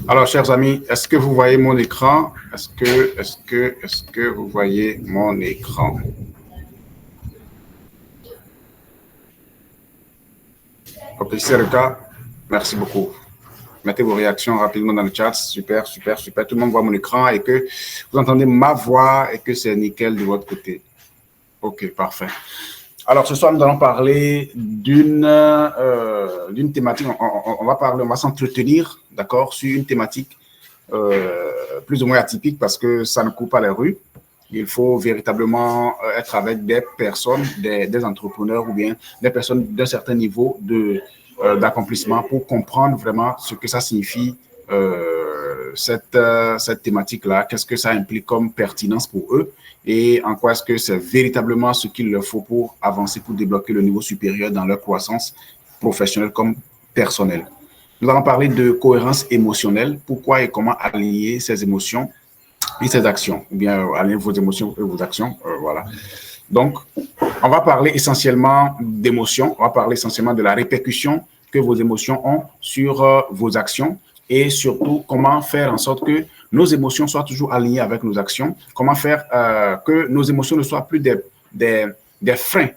Alors, chers amis, est-ce que vous voyez mon écran? Est-ce que vous voyez mon écran? Ok, si c'est le cas, merci beaucoup. Mettez vos réactions rapidement dans le chat. Super, super, super. Tout le monde voit mon écran et que vous entendez ma voix et que c'est nickel de votre côté. Ok, parfait. Alors, ce soir, nous allons parler d'une thématique. On va s'entretenir, d'accord, sur une thématique plus ou moins atypique parce que ça ne court pas les rues. Il faut véritablement être avec des personnes, des entrepreneurs ou bien des personnes d'un certain niveau d'accomplissement pour comprendre vraiment ce que ça signifie cette thématique-là, qu'est-ce que ça implique comme pertinence pour eux et en quoi est-ce que c'est véritablement ce qu'il leur faut pour avancer, pour débloquer le niveau supérieur dans leur croissance professionnelle comme personnelle. Nous allons parler de cohérence émotionnelle, pourquoi et comment allier ses émotions et ses actions, ou bien allier vos émotions et vos actions, voilà. Donc, on va parler essentiellement d'émotions, on va parler essentiellement de la répercussion que vos émotions ont sur vos actions et surtout comment faire en sorte que nos émotions soient toujours alignées avec nos actions, comment faire que nos émotions ne soient plus des freins,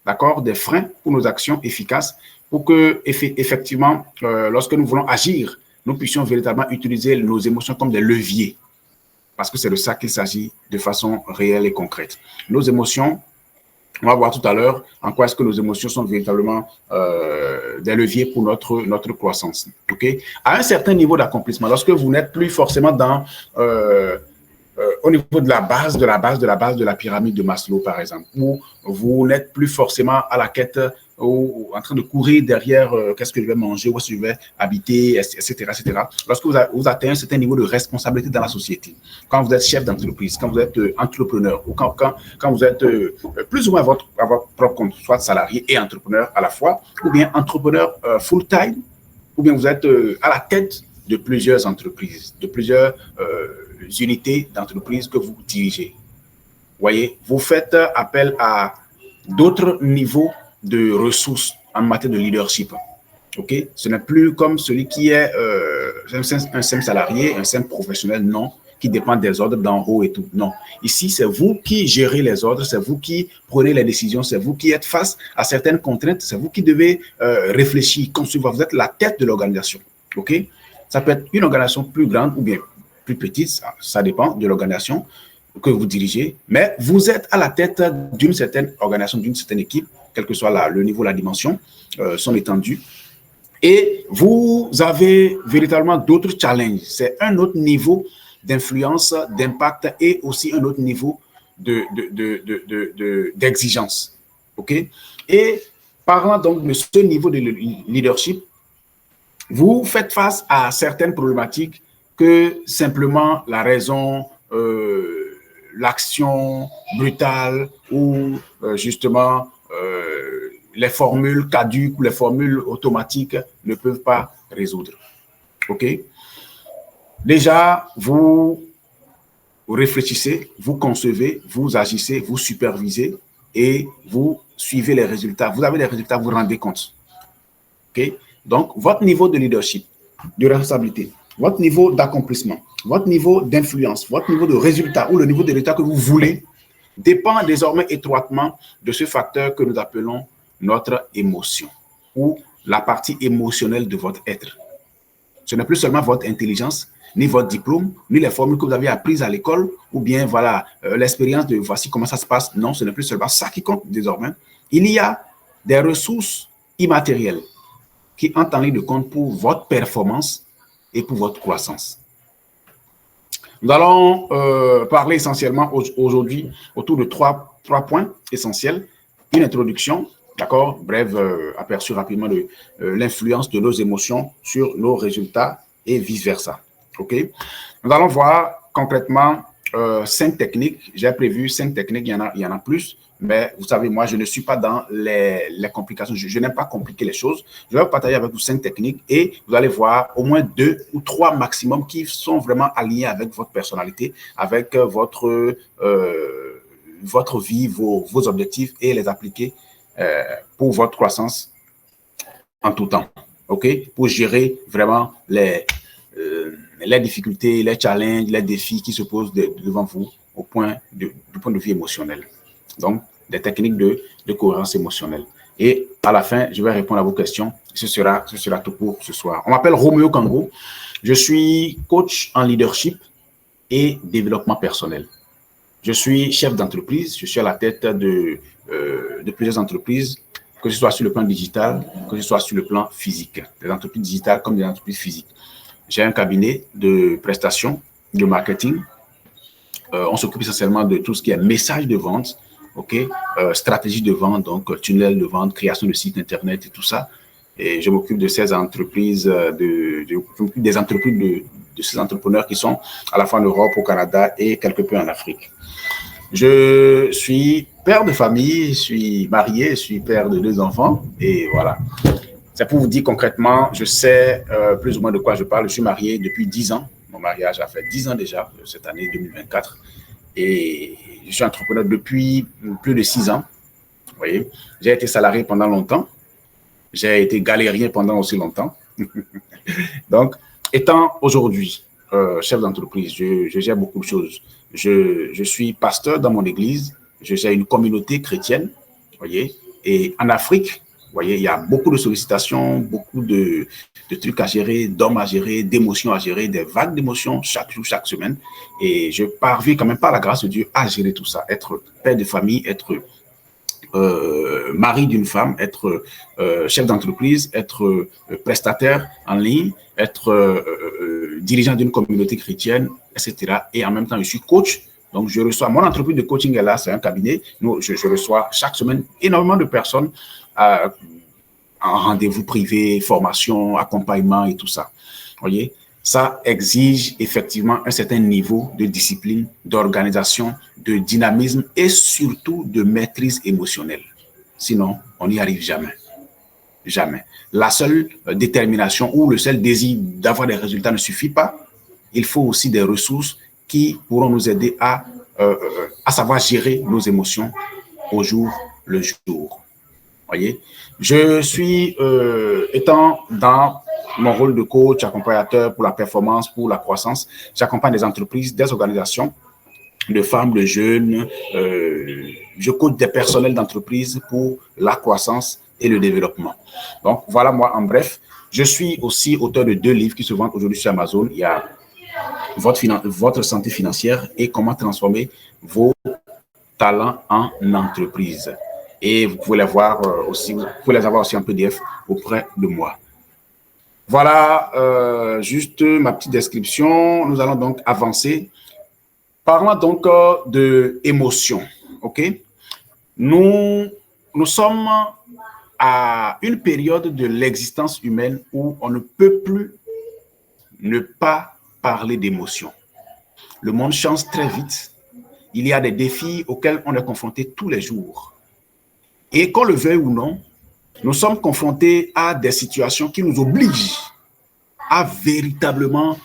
d'accord, des freins pour nos actions efficaces, pour que effectivement, lorsque nous voulons agir, nous puissions véritablement utiliser nos émotions comme des leviers, parce que c'est de ça qu'il s'agit de façon réelle et concrète. Nos émotions, on va voir tout à l'heure en quoi est-ce que nos émotions sont véritablement des leviers pour notre croissance. Okay? À un certain niveau d'accomplissement, lorsque vous n'êtes plus forcément dans au niveau de la pyramide de Maslow, par exemple, où vous n'êtes plus forcément à la quête ou en train de courir derrière qu'est-ce que je vais manger, où est-ce que je vais habiter, etc., etc. Lorsque vous atteignez un certain niveau de responsabilité dans la société, quand vous êtes chef d'entreprise, quand vous êtes entrepreneur, ou quand vous êtes plus ou moins à votre propre compte, soit salarié et entrepreneur à la fois, ou bien entrepreneur full-time, ou bien vous êtes à la tête de plusieurs entreprises, de plusieurs unités d'entreprise que vous dirigez. Voyez, vous faites appel à d'autres niveaux de ressources en matière de leadership. Ok, ce n'est plus comme celui qui est un simple salarié, un simple professionnel, non, qui dépend des ordres d'en haut et tout. Non. Ici, c'est vous qui gérez les ordres, c'est vous qui prenez les décisions, c'est vous qui êtes face à certaines contraintes, c'est vous qui devez réfléchir, concevoir. Vous êtes la tête de l'organisation. Ok, ça peut être une organisation plus grande ou bien plus petite, ça dépend de l'organisation que vous dirigez, mais vous êtes à la tête d'une certaine organisation, d'une certaine équipe, quel que soit le niveau, la dimension, son étendue. Et vous avez véritablement d'autres challenges. C'est un autre niveau d'influence, d'impact et aussi un autre niveau d'exigence. OK? Et parlant donc de ce niveau de leadership, vous faites face à certaines problématiques que simplement la raison, l'action brutale ou justement les formules caduques ou les formules automatiques ne peuvent pas résoudre. OK? Déjà, vous réfléchissez, vous concevez, vous agissez, vous supervisez et vous suivez les résultats. Vous avez les résultats, vous vous rendez compte. OK? Donc, votre niveau de leadership, de responsabilité, votre niveau d'accomplissement, votre niveau d'influence, votre niveau de résultat ou le niveau de résultat que vous voulez dépend désormais étroitement de ce facteur que nous appelons notre émotion ou la partie émotionnelle de votre être. Ce n'est plus seulement votre intelligence, ni votre diplôme, ni les formules que vous avez apprises à l'école, ou bien voilà l'expérience de voici comment ça se passe. Non, ce n'est plus seulement ça qui compte désormais. Il y a des ressources immatérielles qui entrent en ligne de compte pour votre performance et pour votre croissance. Nous allons parler essentiellement aujourd'hui autour de trois points essentiels. Une introduction, d'accord, bref, aperçu rapidement de l'influence de nos émotions sur nos résultats et vice-versa. OK? Nous allons voir concrètement 5 techniques. J'ai prévu 5 techniques, il y en a plus. Mais vous savez, moi, je ne suis pas dans les complications. Je n'aime pas compliquer les choses. Je vais partager avec vous 5 techniques et vous allez voir au moins 2 ou 3 maximum qui sont vraiment alignés avec votre personnalité, avec votre vie, vos objectifs et les appliquer pour votre croissance en tout temps. OK? Pour gérer vraiment les difficultés, les challenges, les défis qui se posent devant vous du point de vue émotionnel. Donc, des techniques de cohérence émotionnelle. Et à la fin, je vais répondre à vos questions. Ce sera tout pour ce soir. On m'appelle Roméo Kango. Je suis coach en leadership et développement personnel. Je suis chef d'entreprise. Je suis à la tête de plusieurs entreprises, que ce soit sur le plan digital, que ce soit sur le plan physique. Des entreprises digitales comme des entreprises physiques. J'ai un cabinet de prestations, de marketing. On s'occupe essentiellement de tout ce qui est message de vente, OK, stratégie de vente, donc tunnel de vente, création de sites internet et tout ça. Et je m'occupe de ces entreprises, des entreprises de ces entrepreneurs qui sont à la fois en Europe, au Canada et quelque peu en Afrique. Je suis père de famille, je suis marié, je suis père de 2 enfants et voilà. C'est pour vous dire concrètement, je sais plus ou moins de quoi je parle. Je suis marié depuis 10 ans. Mon mariage a fait 10 ans déjà, cette année 2024. Et je suis entrepreneur depuis plus de 6 ans. Vous voyez, j'ai été salarié pendant longtemps. J'ai été galérien pendant aussi longtemps. Donc, étant aujourd'hui chef d'entreprise, je gère beaucoup de choses. Je suis pasteur dans mon église. Je gère une communauté chrétienne. Vous voyez, et en Afrique, vous voyez, il y a beaucoup de sollicitations, beaucoup de trucs à gérer, d'hommes à gérer, d'émotions à gérer, des vagues d'émotions chaque jour, chaque semaine. Et je parviens quand même par la grâce de Dieu à gérer tout ça. Être père de famille, être mari d'une femme, être chef d'entreprise, être prestataire en ligne, être dirigeant d'une communauté chrétienne, etc. Et en même temps, je suis coach. Donc, je reçois, mon entreprise de coaching est là, c'est un cabinet. Je reçois chaque semaine énormément de personnes en rendez-vous privé, formation, accompagnement et tout ça. Vous voyez, ça exige effectivement un certain niveau de discipline, d'organisation, de dynamisme et surtout de maîtrise émotionnelle. Sinon, on n'y arrive jamais. Jamais. La seule détermination ou le seul désir d'avoir des résultats ne suffit pas. Il faut aussi des ressources qui pourront nous aider à savoir gérer nos émotions au jour le jour. Voyez, je suis, étant dans mon rôle de coach, accompagnateur pour la performance, pour la croissance, j'accompagne des entreprises, des organisations, de femmes, de jeunes. Je coach des personnels d'entreprise pour la croissance et le développement. Donc, voilà moi en bref. Je suis aussi auteur de 2 livres qui se vendent aujourd'hui sur Amazon. Il y a votre santé financière et comment transformer vos talents en entreprise. Et vous pouvez les voir aussi, vous pouvez les avoir aussi en PDF auprès de moi. Voilà juste ma petite description. Nous allons donc avancer. Parlons donc de émotions. OK? Nous sommes à une période de l'existence humaine où on ne peut plus ne pas parler d'émotions. Le monde change très vite. Il y a des défis auxquels on est confronté tous les jours. Et qu'on le veuille ou non, nous sommes confrontés à des situations qui nous obligent à véritablement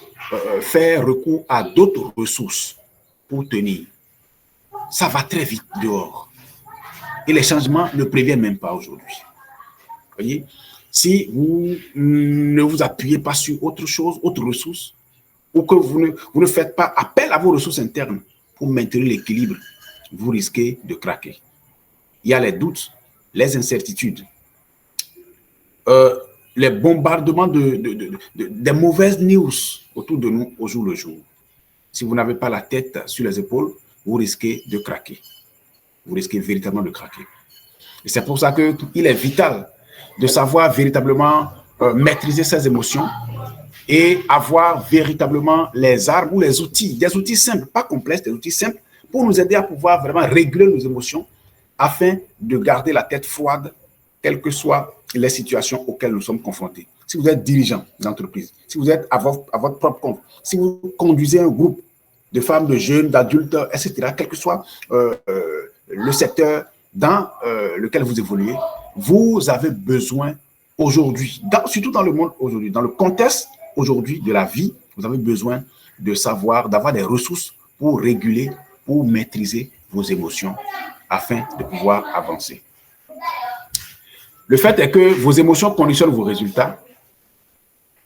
faire recours à d'autres ressources pour tenir. Ça va très vite dehors. Et les changements ne préviennent même pas aujourd'hui. Vous voyez, si vous ne vous appuyez pas sur autre chose, autre ressource, ou que vous ne faites pas appel à vos ressources internes pour maintenir l'équilibre, vous risquez de craquer. Il y a les doutes, les incertitudes, les bombardements des mauvaises news autour de nous au jour le jour. Si vous n'avez pas la tête sur les épaules, vous risquez de craquer. Vous risquez véritablement de craquer. Et c'est pour ça qu'il est vital de savoir véritablement maîtriser ses émotions et avoir véritablement les armes ou les outils, des outils simples, pas complexes, des outils simples pour nous aider à pouvoir vraiment réguler nos émotions afin de garder la tête froide, quelles que soient les situations auxquelles nous sommes confrontés. Si vous êtes dirigeant d'entreprise, si vous êtes à votre propre compte, si vous conduisez un groupe de femmes, de jeunes, d'adultes, etc., quel que soit le secteur dans lequel vous évoluez, vous avez besoin aujourd'hui, surtout dans le monde aujourd'hui, dans le contexte aujourd'hui de la vie, vous avez besoin de savoir, d'avoir des ressources pour réguler, pour maîtriser vos émotions afin de pouvoir avancer. Le fait est que vos émotions conditionnent vos résultats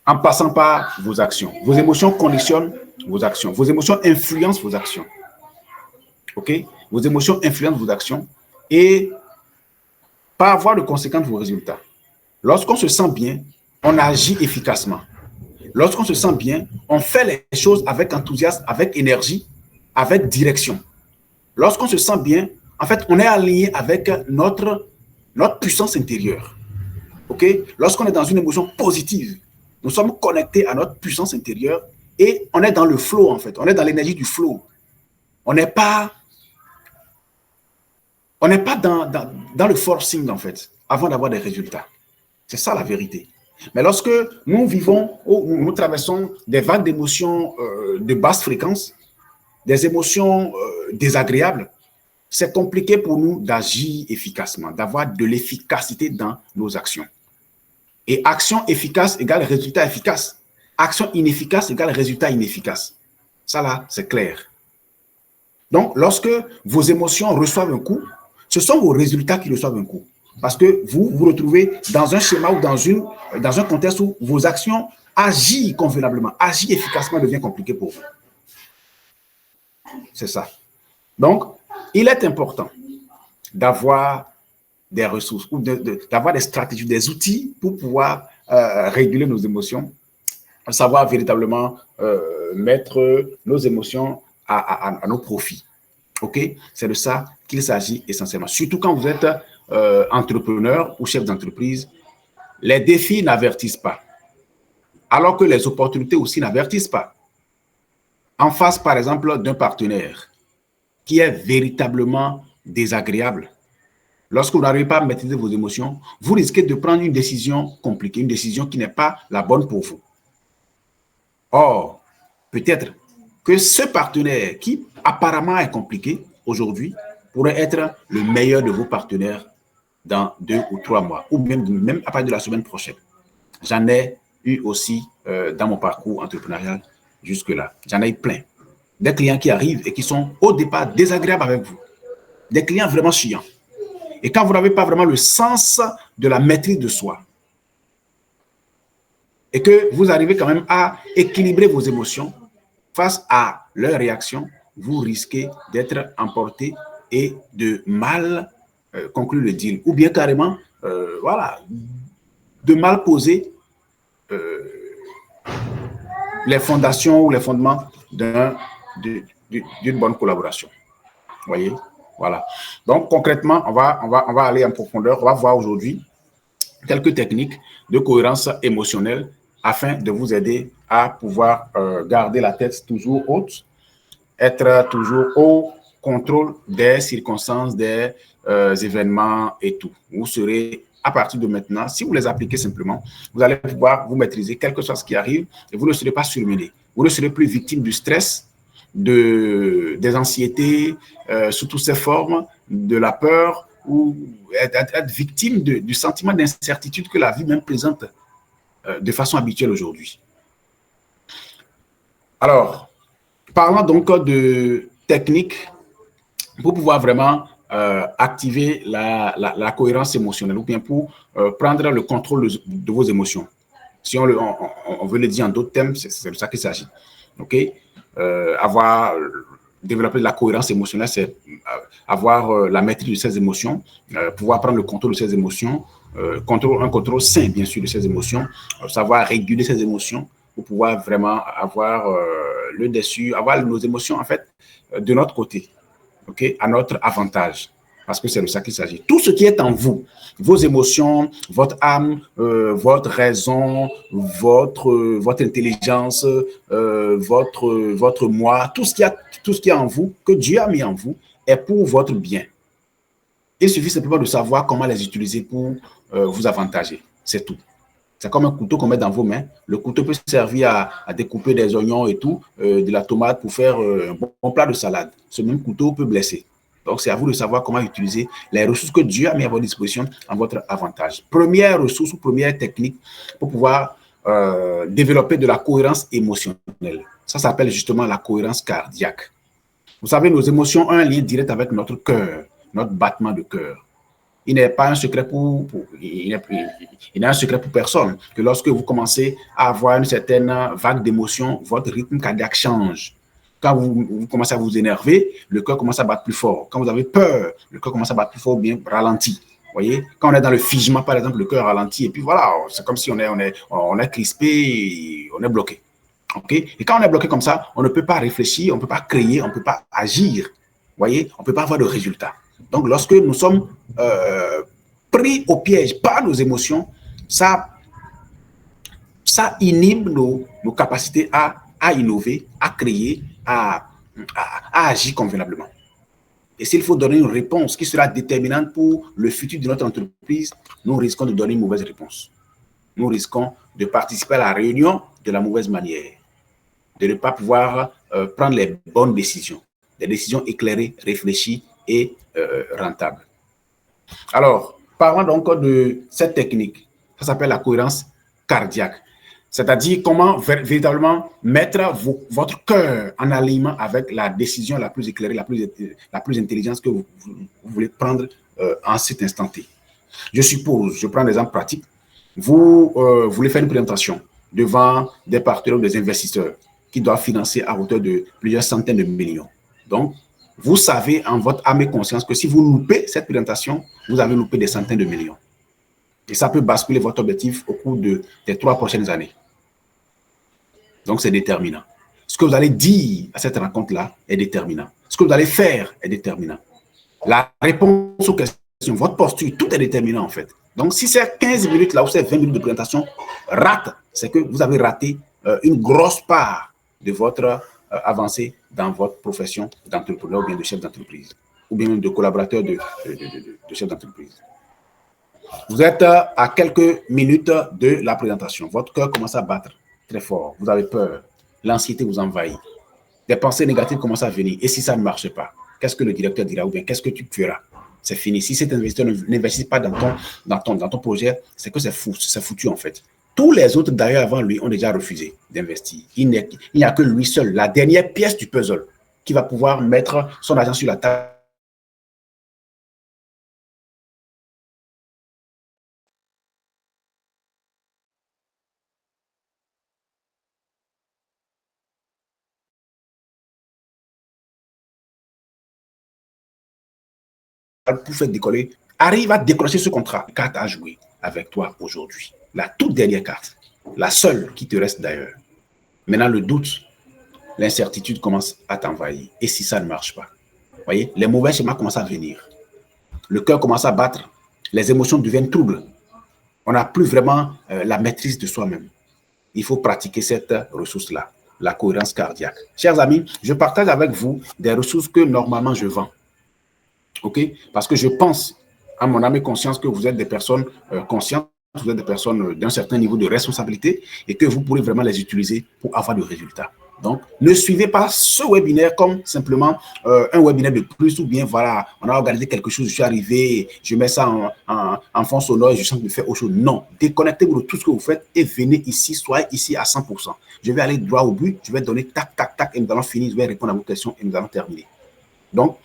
en passant par vos actions. Vos émotions conditionnent vos actions. Vos émotions influencent vos actions. OK? Vos émotions influencent vos actions et par avoir de conséquences vos résultats. Lorsqu'on se sent bien, on agit efficacement. Lorsqu'on se sent bien, on fait les choses avec enthousiasme, avec énergie, avec direction. Lorsqu'on se sent bien, en fait, on est aligné avec notre puissance intérieure. OK? Lorsqu'on est dans une émotion positive, nous sommes connectés à notre puissance intérieure et on est dans le flow, en fait. On est dans l'énergie du flow. On n'est pas dans le forcing, en fait, avant d'avoir des résultats. C'est ça la vérité. Mais lorsque nous vivons, nous traversons des vagues d'émotions de basse fréquence, des émotions désagréables, c'est compliqué pour nous d'agir efficacement, d'avoir de l'efficacité dans nos actions. Et action efficace égale résultat efficace. Action inefficace égale résultat inefficace. Ça là, c'est clair. Donc, lorsque vos émotions reçoivent un coup, ce sont vos résultats qui reçoivent un coup. Parce que vous vous retrouvez dans un schéma ou dans un contexte où vos actions agissent convenablement, agissent efficacement devient compliqué pour vous. C'est ça. Donc, il est important d'avoir des ressources ou d'avoir des stratégies, des outils pour pouvoir réguler nos émotions, savoir véritablement mettre nos émotions à nos profits. OK? C'est de ça qu'il s'agit essentiellement. Surtout quand vous êtes entrepreneur ou chef d'entreprise, les défis n'avertissent pas, alors que les opportunités aussi n'avertissent pas. En face, par exemple, d'un partenaire qui est véritablement désagréable, lorsque vous n'arrivez pas à maîtriser vos émotions, vous risquez de prendre une décision compliquée, une décision qui n'est pas la bonne pour vous. Or, peut-être que ce partenaire qui apparemment est compliqué aujourd'hui pourrait être le meilleur de vos partenaires dans 2 ou 3 mois, ou même à partir de la semaine prochaine. J'en ai eu aussi dans mon parcours entrepreneurial jusque-là. J'en ai eu plein. Des clients qui arrivent et qui sont au départ désagréables avec vous. Des clients vraiment chiants. Et quand vous n'avez pas vraiment le sens de la maîtrise de soi, et que vous arrivez quand même à équilibrer vos émotions face à leurs réactions, vous risquez d'être emporté et de mal conclure le deal. Ou bien carrément, de mal poser les fondations ou les fondements d'une bonne collaboration. Vous voyez? Voilà. Donc, concrètement, on va aller en profondeur. On va voir aujourd'hui quelques techniques de cohérence émotionnelle afin de vous aider à pouvoir garder la tête toujours haute, être toujours au contrôle des circonstances, des événements et tout. Vous serez, à partir de maintenant, si vous les appliquez simplement, vous allez pouvoir vous maîtriser, quel que soit ce qui arrive, et vous ne serez pas surmené. Vous ne serez plus victime du stress, des anxiétés, sous toutes ces formes, de la peur, ou être victime du sentiment d'incertitude que la vie même présente de façon habituelle aujourd'hui. Alors, parlons donc de techniques pour pouvoir vraiment activer la cohérence émotionnelle ou bien pour prendre le contrôle de vos émotions. Si on veut le dire en d'autres termes, c'est de ça qu'il s'agit. OK? Développer de la cohérence émotionnelle, c'est avoir la maîtrise de ses émotions, pouvoir prendre le contrôle de ses émotions, un contrôle sain, bien sûr, de ses émotions, savoir réguler ses émotions pour pouvoir vraiment avoir le dessus, avoir nos émotions, en fait, de notre côté, okay, à notre avantage. Parce que c'est de ça qu'il s'agit. Tout ce qui est en vous, vos émotions, votre âme, votre raison, votre intelligence, votre moi, tout ce qui est en vous, que Dieu a mis en vous, est pour votre bien. Il suffit simplement de savoir comment les utiliser pour vous avantager. C'est tout. C'est comme un couteau qu'on met dans vos mains. Le couteau peut servir à découper des oignons et tout, de la tomate pour faire un bon plat de salade. Ce même couteau peut blesser. Donc, c'est à vous de savoir comment utiliser les ressources que Dieu a mis à votre disposition en votre avantage. Première ressource ou première technique pour pouvoir développer de la cohérence émotionnelle. Ça s'appelle justement la cohérence cardiaque. Vous savez, nos émotions ont un lien direct avec notre cœur, notre battement de cœur. Il n'est pas un secret il n'est un secret pour personne que lorsque vous commencez à avoir une certaine vague d'émotions, votre rythme cardiaque change. Quand vous commencez à vous énerver, le cœur commence à battre plus fort. Quand vous avez peur, le cœur commence à battre plus fort ou bien ralenti. Vous voyez, quand on est dans le figement, par exemple, le cœur ralentit et puis voilà, c'est comme si on est crispé et on est bloqué. Okay? Et quand on est bloqué comme ça, on ne peut pas réfléchir, on ne peut pas créer, on ne peut pas agir. Vous voyez, on ne peut pas avoir de résultat. Donc, lorsque nous sommes pris au piège par nos émotions, ça inhibe nos capacités à innover, à créer, à agir convenablement. Et s'il faut donner une réponse qui sera déterminante pour le futur de notre entreprise, nous risquons de donner une mauvaise réponse. Nous risquons de participer à la réunion de la mauvaise manière, de ne pas pouvoir prendre les bonnes décisions, des décisions éclairées, réfléchies et rentables. Alors, parlons donc de cette technique. Ça s'appelle la cohérence cardiaque. C'est-à-dire comment véritablement mettre votre cœur en alignement avec la décision la plus éclairée, la plus intelligente que vous voulez prendre en cet instant T. Je suppose, je prends un exemple pratique, vous voulez faire une présentation devant des partenaires ou des investisseurs qui doivent financer à hauteur de plusieurs centaines de millions. Donc, vous savez en votre âme et conscience que si vous loupez cette présentation, vous avez loupé des centaines de millions. Et ça peut basculer votre objectif au cours des 3 prochaines années. Donc, c'est déterminant. Ce que vous allez dire à cette rencontre-là est déterminant. Ce que vous allez faire est déterminant. La réponse aux questions, votre posture, tout est déterminant en fait. Donc, si c'est 15 minutes là ou c'est 20 minutes de présentation rate, c'est que vous avez raté une grosse part de votre avancée dans votre profession d'entrepreneur ou bien de chef d'entreprise ou bien de collaborateur de chef d'entreprise. Vous êtes à quelques minutes de la présentation. Votre cœur commence à battre très fort. Vous avez peur. L'anxiété vous envahit. Des pensées négatives commencent à venir. Et si ça ne marche pas, qu'est-ce que le directeur dira ou bien qu'est-ce que tu feras? C'est fini. Si cet investisseur n'investit pas dans ton projet, c'est que c'est foutu en fait. Tous les autres d'ailleurs avant lui ont déjà refusé d'investir. Il n'y a que lui seul, la dernière pièce du puzzle, qui va pouvoir mettre son argent sur la table. Pour faire décoller, arrive à décrocher ce contrat. La carte à jouer avec toi aujourd'hui. La toute dernière carte. La seule qui te reste d'ailleurs. Maintenant, le doute, l'incertitude commence à t'envahir. Et si ça ne marche pas? Vous voyez, les mauvais schémas commencent à venir. Le cœur commence à battre. Les émotions deviennent troubles. On n'a plus vraiment la maîtrise de soi-même. Il faut pratiquer cette ressource-là, la cohérence cardiaque. Chers amis, je partage avec vous des ressources que normalement je vends. OK? Parce que je pense, à mon âme et conscience, que vous êtes des personnes conscientes, vous êtes des personnes d'un certain niveau de responsabilité et que vous pourrez vraiment les utiliser pour avoir de résultats. Donc, ne suivez pas ce webinaire comme simplement un webinaire de plus ou bien, voilà, on a organisé quelque chose, je suis arrivé, je mets ça en fond sonore et je sens que je fais autre chose. Non, déconnectez-vous de tout ce que vous faites et venez ici, soyez ici à 100%. Je vais aller droit au but, je vais donner tac, tac, tac et nous allons finir, je vais répondre à vos questions et nous allons terminer. Donc,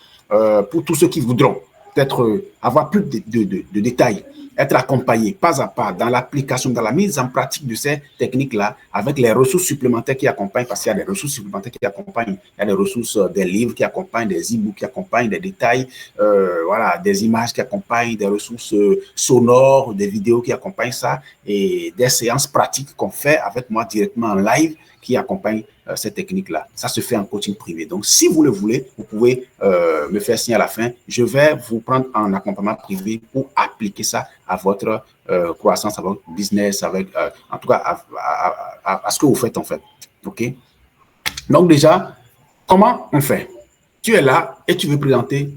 pour tous ceux qui voudront peut-être avoir plus de détails être accompagné pas à pas dans l'application, dans la mise en pratique de ces techniques-là, avec les ressources supplémentaires qui accompagnent, parce qu'il y a des ressources supplémentaires qui accompagnent, il y a des ressources, des livres qui accompagnent, des e-books qui accompagnent, des détails, voilà, des images qui accompagnent, des ressources sonores, des vidéos qui accompagnent ça, et des séances pratiques qu'on fait avec moi directement en live qui accompagnent cette technique-là. Ça se fait en coaching privé. Donc, si vous le voulez, vous pouvez me faire signe à la fin. Je vais vous prendre en accompagnement privé pour appliquer ça à votre croissance, à votre business, avec, en tout cas, à ce que vous faites en fait. OK? Donc, déjà, comment on fait? Tu es là et tu veux présenter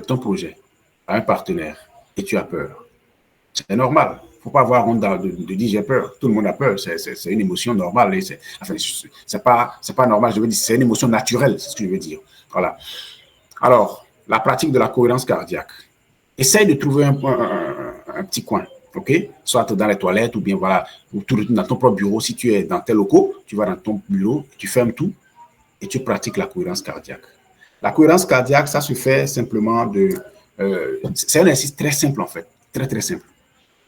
ton projet à un partenaire et tu as peur. C'est normal. Il ne faut pas avoir honte de dire j'ai peur. Tout le monde a peur. C'est une émotion normale. Enfin, c'est pas normal. Je veux dire, c'est une émotion naturelle, c'est ce que je veux dire. Voilà. Alors, la pratique de la cohérence cardiaque. Essaye de trouver un petit coin, OK? Soit dans les toilettes ou bien voilà, ou dans ton propre bureau. Si tu es dans tes locaux, tu vas dans ton bureau, tu fermes tout et tu pratiques la cohérence cardiaque. La cohérence cardiaque, ça se fait simplement c'est un exercice très simple en fait, très très simple.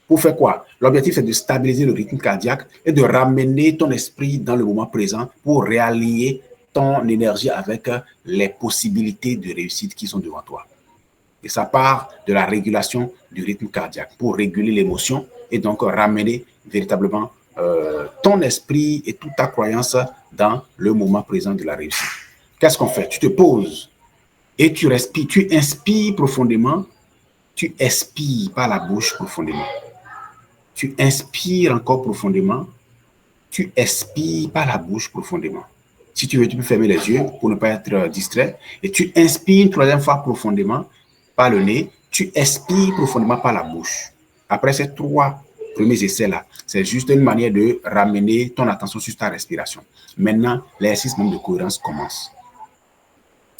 Pour faire quoi? L'objectif, c'est de stabiliser le rythme cardiaque et de ramener ton esprit dans le moment présent pour réaligner ton énergie avec les possibilités de réussite qui sont devant toi. Et ça part de la régulation du rythme cardiaque pour réguler l'émotion et donc ramener véritablement ton esprit et toute ta croyance dans le moment présent de la réussite. Qu'est-ce qu'on fait? Tu te poses et tu respires. Tu inspires profondément, tu expires par la bouche profondément. Tu inspires encore profondément, tu expires par la bouche profondément. Si tu veux, tu peux fermer les yeux pour ne pas être distrait. Et tu inspires une troisième fois profondément par le nez, tu expires profondément par la bouche. Après ces trois premiers essais-là, c'est juste une manière de ramener ton attention sur ta respiration. Maintenant, l'exercice même de cohérence commence.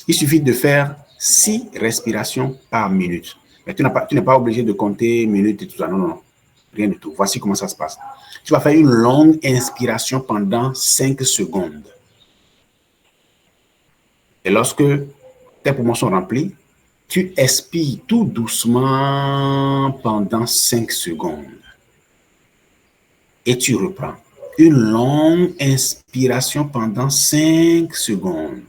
Il suffit de faire 6 respirations par minute. Mais tu n'es pas obligé de compter minutes et tout ça. Non, non, non. Rien du tout. Voici comment ça se passe. Tu vas faire une longue inspiration pendant 5 secondes. Et lorsque tes poumons sont remplis, tu expires tout doucement pendant 5 secondes. Et tu reprends. Une longue inspiration pendant 5 secondes.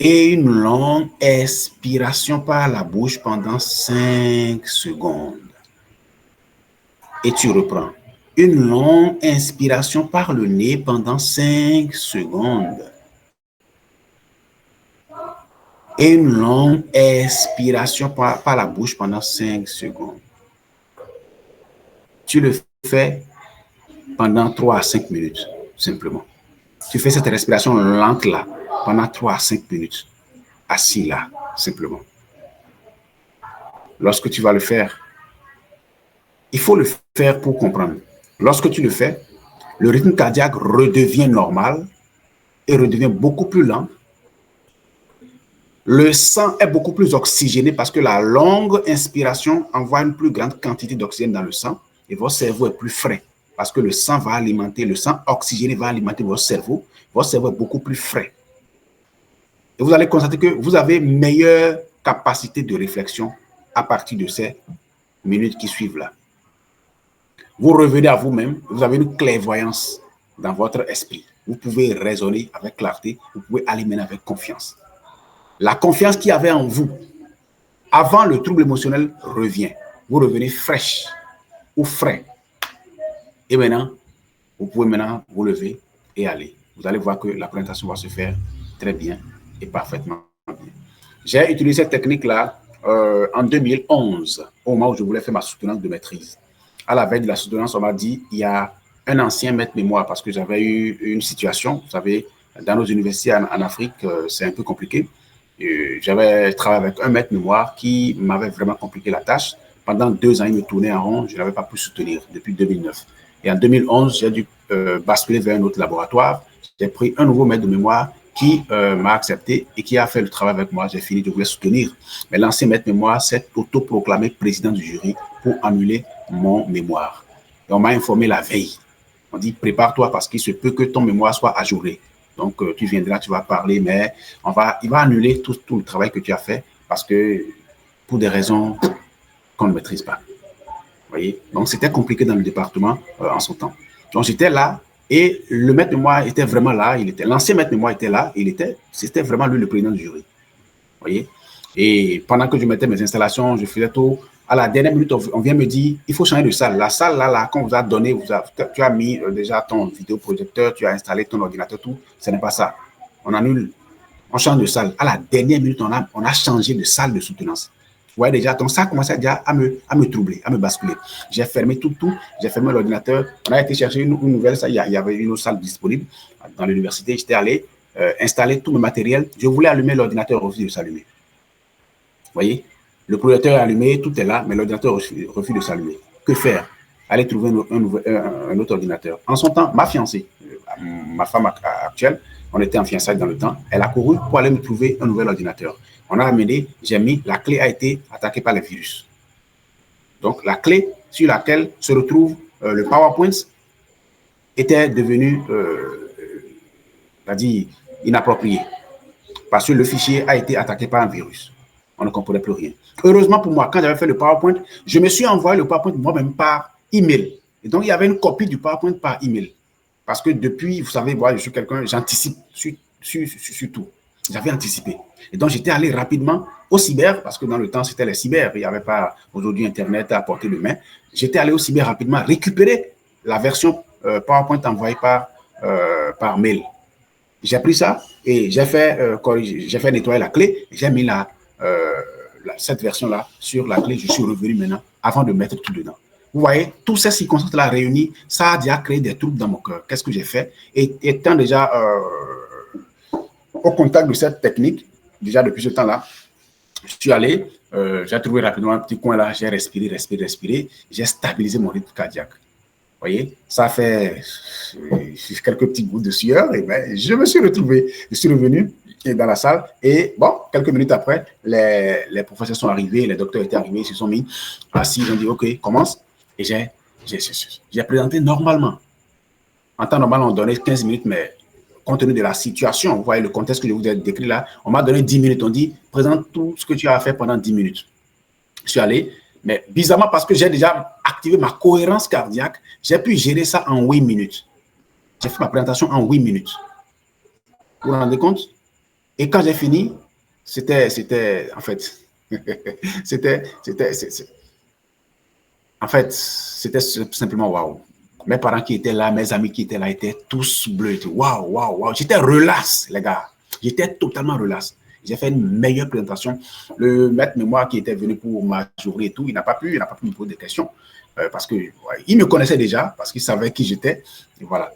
Et une longue expiration par la bouche pendant 5 secondes. Et tu reprends. Une longue inspiration par le nez pendant 5 secondes. Et une longue expiration par la bouche pendant 5 secondes. Tu le fais pendant 3 à 5 minutes, simplement. Tu fais cette respiration lente là pendant 3 à 5 minutes, assis là, simplement. Lorsque tu vas le faire, il faut le faire pour comprendre. Lorsque tu le fais, le rythme cardiaque redevient normal et redevient beaucoup plus lent. Le sang est beaucoup plus oxygéné parce que la longue inspiration envoie une plus grande quantité d'oxygène dans le sang et votre cerveau est plus frais parce que le sang va alimenter, le sang oxygéné va alimenter votre cerveau. Votre cerveau est beaucoup plus frais. Et vous allez constater que vous avez une meilleure capacité de réflexion à partir de ces minutes qui suivent là. Vous revenez à vous-même, vous avez une clairvoyance dans votre esprit. Vous pouvez raisonner avec clarté, vous pouvez aller mener avec confiance. La confiance qu'il y avait en vous avant le trouble émotionnel revient. Vous revenez fraîche ou frais. Et maintenant, vous pouvez maintenant vous lever et aller. Vous allez voir que la présentation va se faire très bien et parfaitement bien. J'ai utilisé cette technique-là en 2011, au moment où je voulais faire ma soutenance de maîtrise. À la veille de la soutenance, on m'a dit, il y a un ancien maître mémoire parce que j'avais eu une situation, vous savez, dans nos universités en Afrique, c'est un peu compliqué. J'avais travaillé avec un maître mémoire qui m'avait vraiment compliqué la tâche. Pendant 2 ans, il me tournait en rond, je n'avais pas pu soutenir depuis 2009. Et en 2011, j'ai dû basculer vers un autre laboratoire. J'ai pris un nouveau maître de mémoire qui m'a accepté et qui a fait le travail avec moi. J'ai fini, je voulais soutenir. Mais l'ancien maître de mémoire s'est autoproclamé président du jury pour annuler mon mémoire. Et on m'a informé la veille. On dit, prépare-toi parce qu'il se peut que ton mémoire soit ajouré. Donc, tu viendras, tu vas parler, mais il va annuler tout le travail que tu as fait parce que pour des raisons qu'on ne maîtrise pas. Vous voyez? Donc, c'était compliqué dans le département en son temps. Donc, j'étais là et le maître mémoire était vraiment là. L'ancien maître mémoire était là. C'était vraiment lui le président du jury. Vous voyez? Et pendant que je mettais mes installations, je faisais tout. À la dernière minute, on vient me dire, il faut changer de salle. La salle, là, qu'on vous a donné, tu as mis déjà ton vidéoprojecteur, tu as installé ton ordinateur, tout. Ce n'est pas ça. On annule, on change de salle. À la dernière minute, on a changé de salle de soutenance. Vous voyez déjà, donc ça a commencé déjà à me troubler, à me basculer. J'ai fermé tout, j'ai fermé l'ordinateur. On a été chercher une nouvelle salle, il y avait une autre salle disponible dans l'université. J'étais allé installer tout mon matériel. Je voulais allumer l'ordinateur, refuse de s'allumer. Vous voyez, le projecteur est allumé, tout est là, mais l'ordinateur refuse de s'allumer. Que faire? Aller trouver un autre ordinateur. En son temps, ma fiancée, ma femme actuelle, on était en fiançailles dans le temps, elle a couru pour aller me trouver un nouvel ordinateur. On a amené, la clé a été attaquée par les virus. Donc, la clé sur laquelle se retrouve le PowerPoint était devenue, c'est-à-dire inapproprié, parce que le fichier a été attaqué par un virus. On ne comprenait plus rien. Heureusement pour moi, quand j'avais fait le PowerPoint, je me suis envoyé le PowerPoint moi-même par email. Et donc, il y avait une copie du PowerPoint par email. Parce que depuis, vous savez, moi, je suis quelqu'un, j'anticipe sur tout. J'avais anticipé. Et donc, j'étais allé rapidement au cyber, parce que dans le temps, c'était les cyber. Il n'y avait pas aujourd'hui Internet à portée de main. J'étais allé au cyber rapidement récupérer la version PowerPoint envoyée par mail. J'ai pris ça et j'ai fait nettoyer la clé. J'ai mis cette version-là sur la clé. Je suis revenu maintenant avant de mettre tout dedans. Vous voyez, toutes ces circonstances-là réunies, ça a déjà créé des troubles dans mon cœur. Qu'est-ce que j'ai fait? Et étant déjà au contact de cette technique, déjà depuis ce temps-là, je suis allé, j'ai trouvé rapidement un petit coin là, j'ai respiré, j'ai stabilisé mon rythme cardiaque. Vous voyez, ça fait quelques petits gouttes de sueur et ben, je me suis retrouvé, je suis revenu dans la salle et bon, quelques minutes après, les professeurs sont arrivés, les docteurs étaient arrivés, ils se sont mis assis, ils ont dit ok, commence et j'ai présenté normalement. En temps normal, on donnait 15 minutes, mais compte tenu de la situation, vous voyez le contexte que je vous ai décrit là, on m'a donné 10 minutes, on dit présente tout ce que tu as fait pendant 10 minutes. Je suis allé, mais bizarrement parce que j'ai déjà activé ma cohérence cardiaque, j'ai pu gérer ça en 8 minutes. J'ai fait ma présentation en 8 minutes. Vous vous rendez compte? Et quand j'ai fini, c'était en fait, c'était simplement waouh. Mes parents qui étaient là, mes amis qui étaient là, étaient tous bleus. Waouh. J'étais relax, les gars. J'étais totalement relax. J'ai fait une meilleure présentation. Le maître mémoire qui était venu pour m'ajouter et tout, il n'a pas pu me poser des questions parce qu'il me connaissait déjà, parce qu'il savait qui j'étais. Et voilà.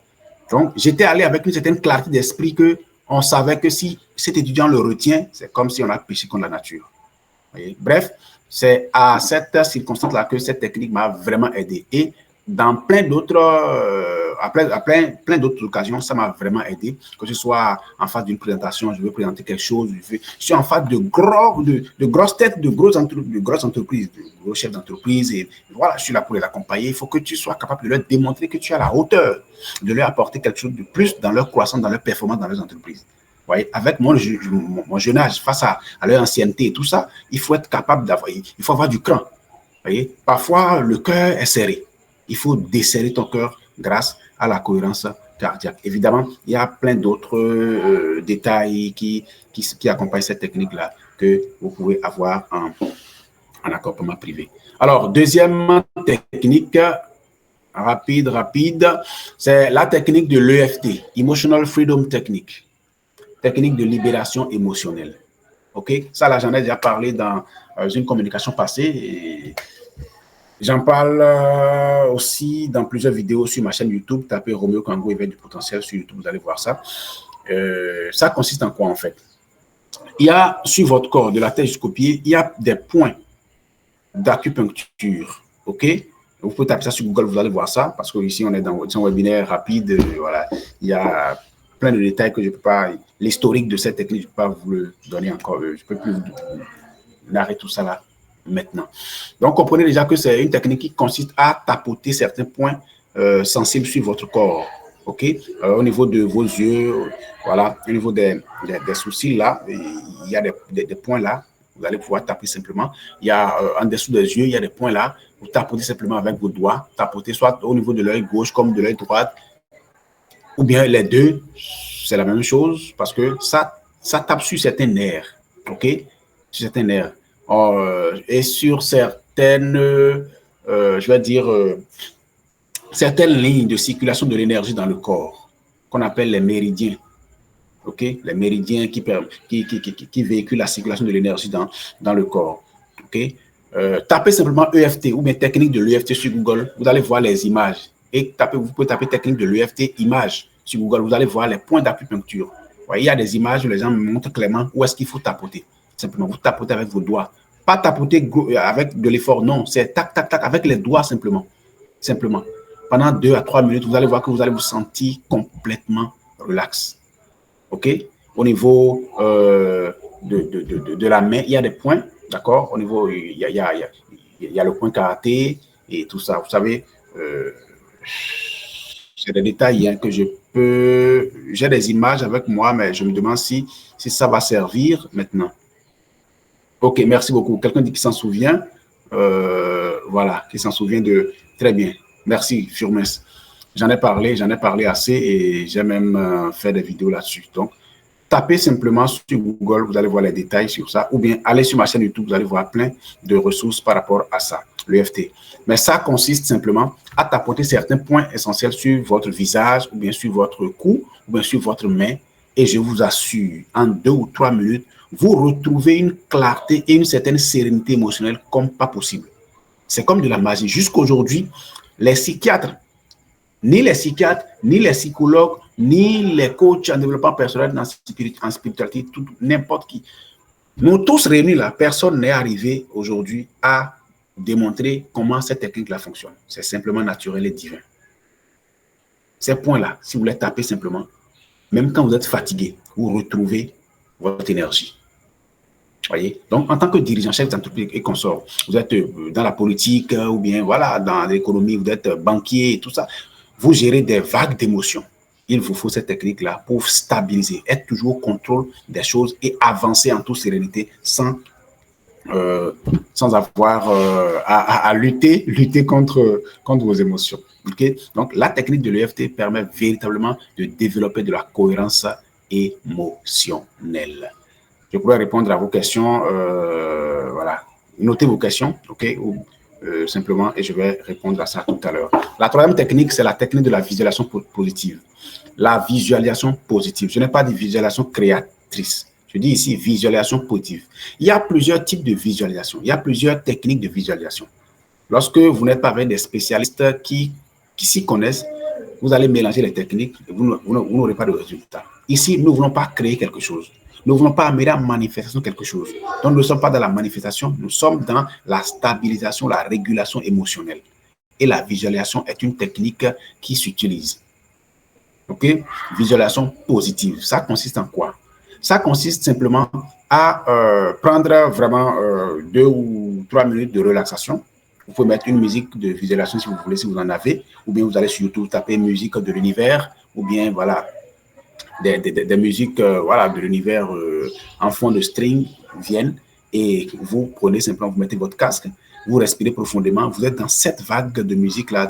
Donc, j'étais allé avec une certaine clarté d'esprit qu'on savait que si cet étudiant le retient, c'est comme si on a péché contre la nature. Voyez? Bref, c'est à cette circonstance-là que cette technique m'a vraiment aidé. Et dans plein d'autres, à plein d'autres occasions, ça m'a vraiment aidé. Que ce soit en face d'une présentation, je veux présenter quelque chose, je suis en face de grosses têtes, de grosses entreprises, de gros chefs d'entreprise. Et voilà, je suis là pour les accompagner. Il faut que tu sois capable de leur démontrer que tu es à la hauteur, de leur apporter quelque chose de plus dans leur croissance, dans leur performance, dans leurs entreprises. Voyez, avec mon jeune âge, face à leur ancienneté et tout ça, il faut être capable il faut avoir du cran. Voyez, parfois, le cœur est serré. Il faut desserrer ton cœur grâce à la cohérence cardiaque. Évidemment, il y a plein d'autres détails qui accompagnent cette technique-là que vous pouvez avoir en accompagnement privé. Alors, deuxième technique, rapide, c'est la technique de l'EFT, Emotional Freedom Technique. Technique de libération émotionnelle. OK? Ça, là, j'en ai déjà parlé dans une communication passée. Et j'en parle aussi dans plusieurs vidéos sur ma chaîne YouTube. Tapez Roméo Kango, éveil du potentiel sur YouTube, vous allez voir ça. Ça consiste en quoi, en fait? Il y a sur votre corps, de la tête jusqu'aux pieds, il y a des points d'acupuncture. OK? Vous pouvez taper ça sur Google, vous allez voir ça, parce qu'ici, on est dans un webinaire rapide. Voilà. Il y a plein de détails que je ne peux pas, l'historique de cette technique, je ne peux pas vous le donner encore, je ne peux plus narrer tout ça là maintenant. Donc, comprenez déjà que c'est une technique qui consiste à tapoter certains points sensibles sur votre corps, ok? Au niveau de vos yeux, voilà, au niveau des sourcils là, il y a des points là Vous allez pouvoir taper simplement. Il y a en dessous des yeux, il y a des points là. Vous tapotez simplement avec vos doigts. Tapotez soit au niveau de l'œil gauche comme de l'œil droit, ou bien les deux. C'est la même chose parce que ça tape sur certains nerfs. OK? Sur certains nerfs. Et sur certaines, je vais dire, certaines lignes de circulation de l'énergie dans le corps, qu'on appelle les méridiens. OK? Les méridiens qui véhiculent la circulation de l'énergie dans le corps. OK? Tapez simplement EFT ou bien technique de l'EFT sur Google. Vous allez voir les images. Et vous pouvez taper technique de l'EFT image sur Google. Vous allez voir les points d'acupuncture. Il y a des images où les gens me montrent clairement où est-ce qu'il faut tapoter. Simplement, vous tapotez avec vos doigts. Pas tapoter avec de l'effort, non. C'est tac, tac, tac, avec les doigts simplement. Simplement. Pendant 2 à 3 minutes, vous allez voir que vous allez vous sentir complètement relax. OK? Au niveau de la main, il y a des points, d'accord? Au niveau, il y a le point karaté et tout ça. Vous savez, c'est des détails hein, que je peux... J'ai des images avec moi, mais je me demande si ça va servir maintenant. OK, merci beaucoup. Quelqu'un dit qu'il s'en souvient. Voilà, qui s'en souvient de... Très bien. Merci, Furmes. J'en ai parlé assez et j'ai même fait des vidéos là-dessus. Donc, tapez simplement sur Google, vous allez voir les détails sur ça, ou bien allez sur ma chaîne YouTube, vous allez voir plein de ressources par rapport à ça, l'EFT. Mais ça consiste simplement à tapoter certains points essentiels sur votre visage, ou bien sur votre cou, ou bien sur votre main, et je vous assure, en 2 ou 3 minutes, vous retrouvez une clarté et une certaine sérénité émotionnelle comme pas possible. C'est comme de la magie. Jusqu'aujourd'hui, les psychiatres, ni les psychiatres, ni les psychologues, ni les coachs en développement personnel, en spiritualité, n'importe qui. Nous tous réunis là, personne n'est arrivé aujourd'hui à démontrer comment cette technique-là fonctionne. C'est simplement naturel et divin. Ces points-là, si vous les tapez simplement, même quand vous êtes fatigué, vous retrouvez votre énergie. Voyez? Donc, en tant que dirigeant, chef d'entreprise et consort, vous êtes dans la politique ou bien voilà, dans l'économie, vous êtes banquier et tout ça, vous gérez des vagues d'émotions. Il vous faut cette technique-là pour stabiliser, être toujours au contrôle des choses et avancer en toute sérénité sans avoir à lutter contre vos émotions. Okay? Donc, la technique de l'EFT permet véritablement de développer de la cohérence émotionnelle. Je pourrais répondre à vos questions. Voilà. Notez vos questions, OK? Ou simplement, et je vais répondre à ça tout à l'heure. La troisième technique, c'est la technique de la visualisation positive. La visualisation positive. Je n'ai pas de visualisation créatrice. Je dis ici visualisation positive. Il y a plusieurs types de visualisation. Il y a plusieurs techniques de visualisation. Lorsque vous n'êtes pas avec des spécialistes qui s'y connaissent, vous allez mélanger les techniques et vous n'aurez pas de résultat. Ici, nous ne voulons pas créer quelque chose. Nous ne voulons pas amener en manifestation quelque chose. Donc, nous ne sommes pas dans la manifestation, nous sommes dans la stabilisation, la régulation émotionnelle. Et la visualisation est une technique qui s'utilise. OK? Visualisation positive. Ça consiste en quoi? Ça consiste simplement à prendre vraiment 2 ou 3 minutes de relaxation. Vous pouvez mettre une musique de visualisation si vous voulez, si vous en avez, ou bien vous allez sur YouTube taper musique de l'univers, ou bien voilà, des musiques voilà, de l'univers en fond de string viennent et vous prenez simplement, vous mettez votre casque, vous respirez profondément, vous êtes dans cette vague de musique là,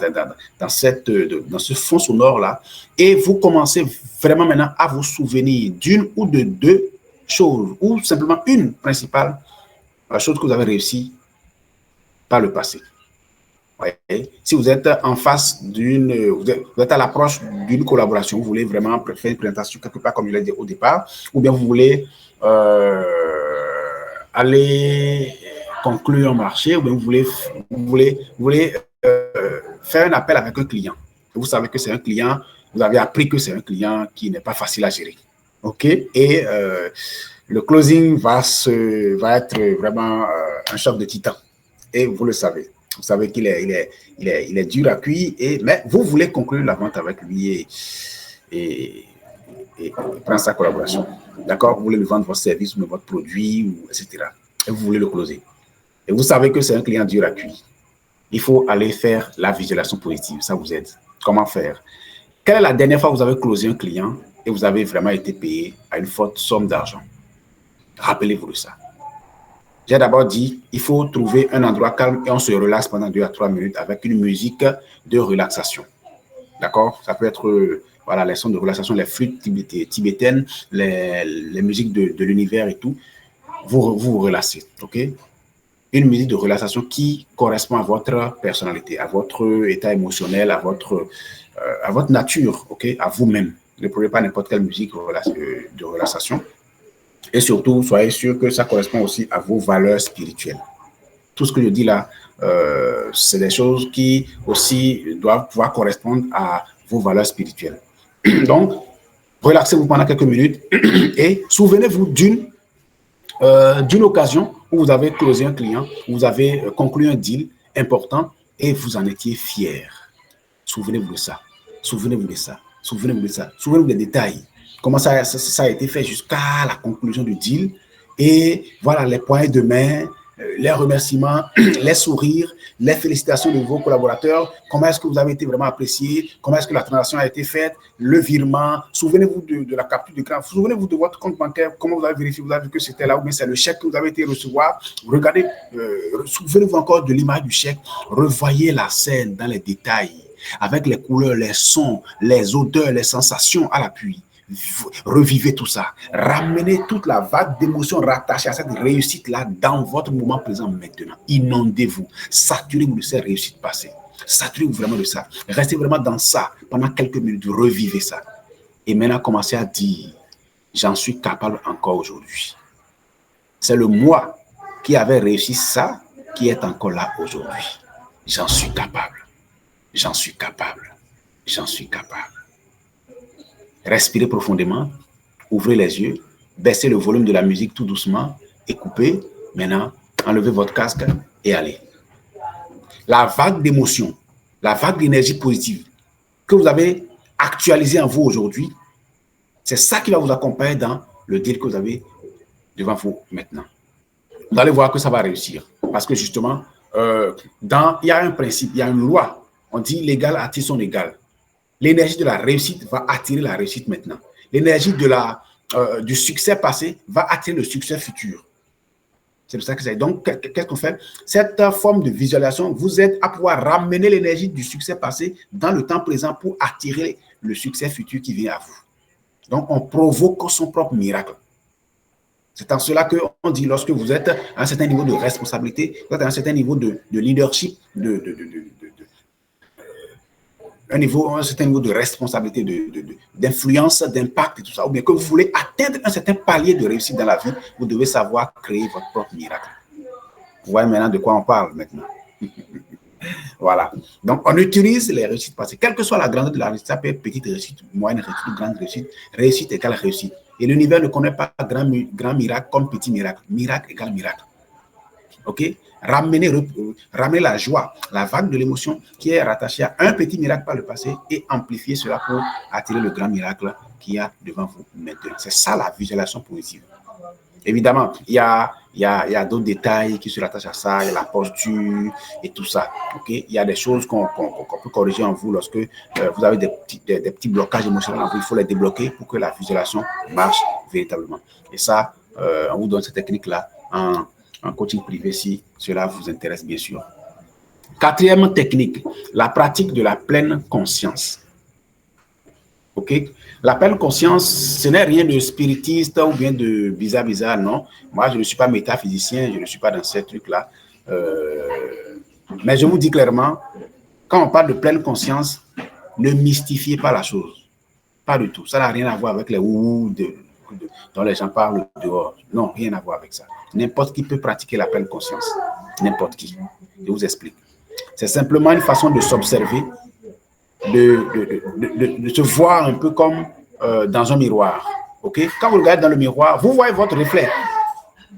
dans ce fond sonore là, et vous commencez vraiment maintenant à vous souvenir d'une ou de 2 choses, ou simplement une principale chose que vous avez réussi par le passé. Ouais. Si vous êtes en face vous êtes à l'approche d'une collaboration, vous voulez vraiment faire une présentation quelque part comme je l'ai dit au départ, ou bien vous voulez aller conclure un marché, ou bien vous voulez faire un appel avec un client. Vous savez que c'est un client, vous avez appris que c'est un client qui n'est pas facile à gérer. OK? Et le closing va être vraiment un choc de titan. Et vous le savez. Vous savez qu'il est dur à cuire, mais vous voulez conclure la vente avec lui et prendre sa collaboration. D'accord? Vous voulez lui vendre votre service ou votre produit, etc. Et vous voulez le closer. Et vous savez que c'est un client dur à cuire. Il faut aller faire la visualisation positive. Ça vous aide. Comment faire? Quelle est la dernière fois que vous avez closé un client et vous avez vraiment été payé à une forte somme d'argent? Rappelez-vous de ça. J'ai d'abord dit, il faut trouver un endroit calme et on se relaxe pendant 2 à 3 minutes avec une musique de relaxation. D'accord? Ça peut être voilà, les sons de relaxation, les flûtes tibétaines, les musiques de l'univers et tout. Vous relâchez, ok? Une musique de relaxation qui correspond à votre personnalité, à votre état émotionnel, à votre nature, ok? À vous-même. Ne prenez pas n'importe quelle musique de relaxation. Et surtout, soyez sûr que ça correspond aussi à vos valeurs spirituelles. Tout ce que je dis là, c'est des choses qui aussi doivent pouvoir correspondre à vos valeurs spirituelles. Donc, relaxez-vous pendant quelques minutes et souvenez-vous d'une occasion où vous avez closé un client, où vous avez conclu un deal important et vous en étiez fier. Souvenez-vous de ça. Souvenez-vous de ça. Souvenez-vous de ça. Souvenez-vous des détails. Comment ça a été fait jusqu'à la conclusion du deal. Et voilà les points de main, les remerciements, les sourires, les félicitations de vos collaborateurs. Comment est-ce que vous avez été vraiment apprécié? Comment est-ce que la transaction a été faite? Le virement. Souvenez-vous de la capture d'écran. Souvenez-vous de votre compte bancaire. Comment vous avez vérifié? Vous avez vu que c'était là ou bien c'est le chèque que vous avez été recevoir. Regardez, souvenez-vous encore de l'image du chèque. Revoyez la scène dans les détails, avec les couleurs, les sons, les odeurs, les sensations à l'appui. Revivez tout ça. Ramenez toute la vague d'émotions rattachée à cette réussite-là dans votre moment présent maintenant. Inondez-vous. Saturez-vous de ces réussites passées. Saturez-vous vraiment de ça. Restez vraiment dans ça pendant quelques minutes. Revivez ça. Et maintenant, commencez à dire, j'en suis capable encore aujourd'hui. C'est le moi qui avait réussi ça qui est encore là aujourd'hui. J'en suis capable. J'en suis capable. J'en suis capable. Respirez profondément, ouvrez les yeux, baissez le volume de la musique tout doucement et coupez. Maintenant, enlevez votre casque et allez. La vague d'émotion, la vague d'énergie positive que vous avez actualisée en vous aujourd'hui, c'est ça qui va vous accompagner dans le deal que vous avez devant vous maintenant. Vous allez voir que ça va réussir. Parce que justement, il y a un principe, il y a une loi. On dit l'égal attire son égal. L'énergie de la réussite va attirer la réussite maintenant. L'énergie du succès passé va attirer le succès futur. C'est pour ça que c'est. Donc, qu'est-ce qu'on fait? Cette forme de visualisation vous aide à pouvoir ramener l'énergie du succès passé dans le temps présent pour attirer le succès futur qui vient à vous. Donc, on provoque son propre miracle. C'est en cela qu'on dit, lorsque vous êtes à un certain niveau de responsabilité, vous êtes à un certain niveau de leadership, un certain niveau de responsabilité, d'influence, d'impact et tout ça, ou bien que vous voulez atteindre un certain palier de réussite dans la vie, vous devez savoir créer votre propre miracle. Vous voyez maintenant de quoi on parle maintenant. Voilà. Donc, on utilise les réussites passées. Quelle que soit la grandeur de la réussite, ça peut être petite réussite, moyenne réussite ou grande réussite. Réussite égale réussite. Et l'univers ne connaît pas grand miracle comme petit miracle. Miracle égale miracle. OK? Ramener la joie, la vague de l'émotion qui est rattachée à un petit miracle par le passé et amplifier cela pour attirer le grand miracle qui y a devant vous maintenant. C'est ça la visualisation positive. Évidemment, il y a d'autres détails qui se rattachent à ça, il y a la posture et tout ça. Okay? Il y a des choses qu'on peut corriger en vous lorsque vous avez des petits blocages émotionnels en vous. Il faut les débloquer pour que la visualisation marche véritablement. Et ça, on vous donne cette technique-là en coaching privé si cela vous intéresse, bien sûr. Quatrième technique, la pratique de la pleine conscience. OK? La pleine conscience, ce n'est rien de spiritiste ou bien de bizarre, non. Moi, je ne suis pas métaphysicien, je ne suis pas dans ces trucs-là. Mais je vous dis clairement, quand on parle de pleine conscience, ne mystifiez pas la chose. Pas du tout. Ça n'a rien à voir avec les ouh dont les gens parlent dehors. Non, rien à voir avec ça. N'importe qui peut pratiquer la pleine conscience. N'importe qui. Je vous explique. C'est simplement une façon de s'observer, de se voir un peu comme dans un miroir. Okay? Quand vous regardez dans le miroir, vous voyez votre reflet.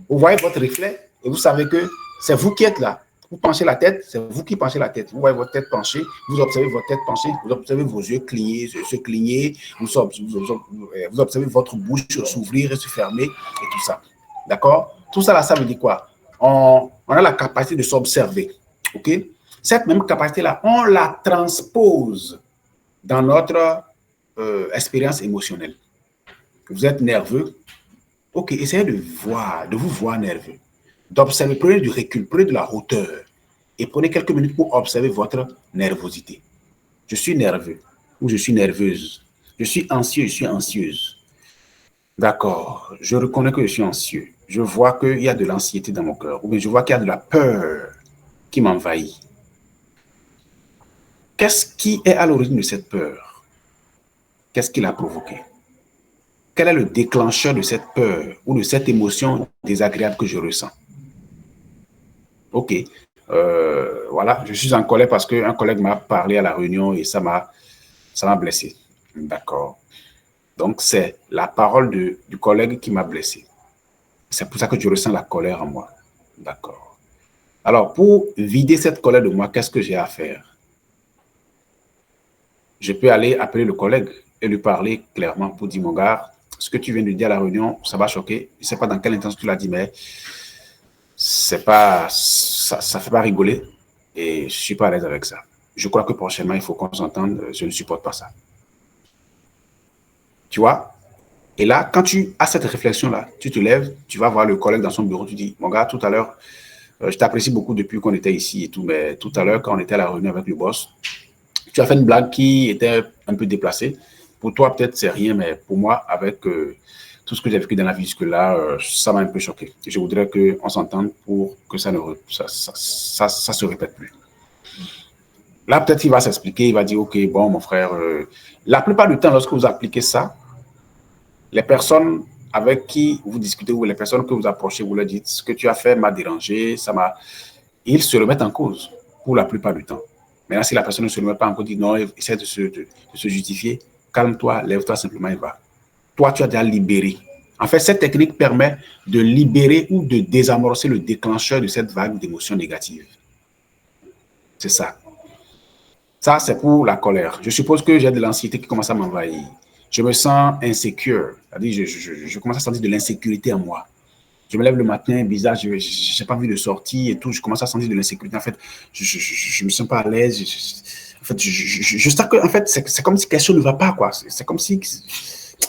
Vous voyez votre reflet et vous savez que c'est vous qui êtes là. Vous penchez la tête, c'est vous qui penchez la tête. Vous voyez votre tête penchée, vous observez votre tête penchée, vous observez vos yeux cligner, se cligner, vous observez votre bouche s'ouvrir et se fermer et tout ça. D'accord? Tout ça là, ça veut dire quoi? On a la capacité de s'observer. OK? Cette même capacité-là, on la transpose dans notre expérience émotionnelle. Vous êtes nerveux. OK, essayez de vous voir nerveux. d'observer, prenez du recul, prenez de la hauteur et prenez quelques minutes pour observer votre nervosité. Je suis nerveux ou je suis nerveuse. Je suis anxieux, je suis anxieuse. D'accord, je reconnais que je suis anxieux. Je vois qu'il y a de l'anxiété dans mon cœur ou bien je vois qu'il y a de la peur qui m'envahit. Qu'est-ce qui est à l'origine de cette peur? Qu'est-ce qui l'a provoqué? Quel est le déclencheur de cette peur ou de cette émotion désagréable que je ressens? Ok, voilà, je suis en colère parce qu'un collègue m'a parlé à la réunion et ça m'a blessé. D'accord. Donc, c'est la parole du collègue qui m'a blessé. C'est pour ça que je ressens la colère en moi. D'accord. Alors, pour vider cette colère de moi, qu'est-ce que j'ai à faire? Je peux aller appeler le collègue et lui parler clairement pour dire, mon gars, ce que tu viens de dire à la réunion, ça va choquer. Je ne sais pas dans quelle intention tu l'as dit, mais c'est pas, ça fait pas rigoler et je ne suis pas à l'aise avec ça. Je crois que prochainement, il faut qu'on s'entende. Je ne supporte pas ça. Tu vois? Et là, quand tu as cette réflexion-là, tu te lèves, tu vas voir le collègue dans son bureau, tu dis, mon gars, tout à l'heure, je t'apprécie beaucoup depuis qu'on était ici et tout, mais tout à l'heure, quand on était à la réunion avec le boss, tu as fait une blague qui était un peu déplacée. Pour toi, peut-être, c'est rien, mais pour moi, avec tout ce que j'ai vécu dans la vie jusque-là, ça m'a un peu choqué. Je voudrais qu'on s'entende pour que ça ne ça se répète plus. Là, peut-être qu'il va s'expliquer, il va dire, OK, bon, mon frère, la plupart du temps, lorsque vous appliquez ça, les personnes avec qui vous discutez ou les personnes que vous approchez, vous leur dites, ce que tu as fait m'a dérangé, ça m'a... Ils se remettent en cause pour la plupart du temps. Maintenant, si la personne ne se remet pas en cause, dit non, essaie de se justifier, calme-toi, lève-toi simplement et va. Toi, tu as déjà libéré. En fait, cette technique permet de libérer ou de désamorcer le déclencheur de cette vague d'émotions négatives. C'est ça. Ça, c'est pour la colère. Je suppose que j'ai de l'anxiété qui commence à m'envahir. Je me sens insécure. C'est-à-dire, je commence à sentir de l'insécurité en moi. Je me lève le matin, bizarre, je n'ai pas envie de sortir et tout. Je commence à sentir de l'insécurité. En fait, je me sens pas à l'aise. En fait, je sens que en fait, c'est comme si quelque chose ne va pas, quoi. C'est comme si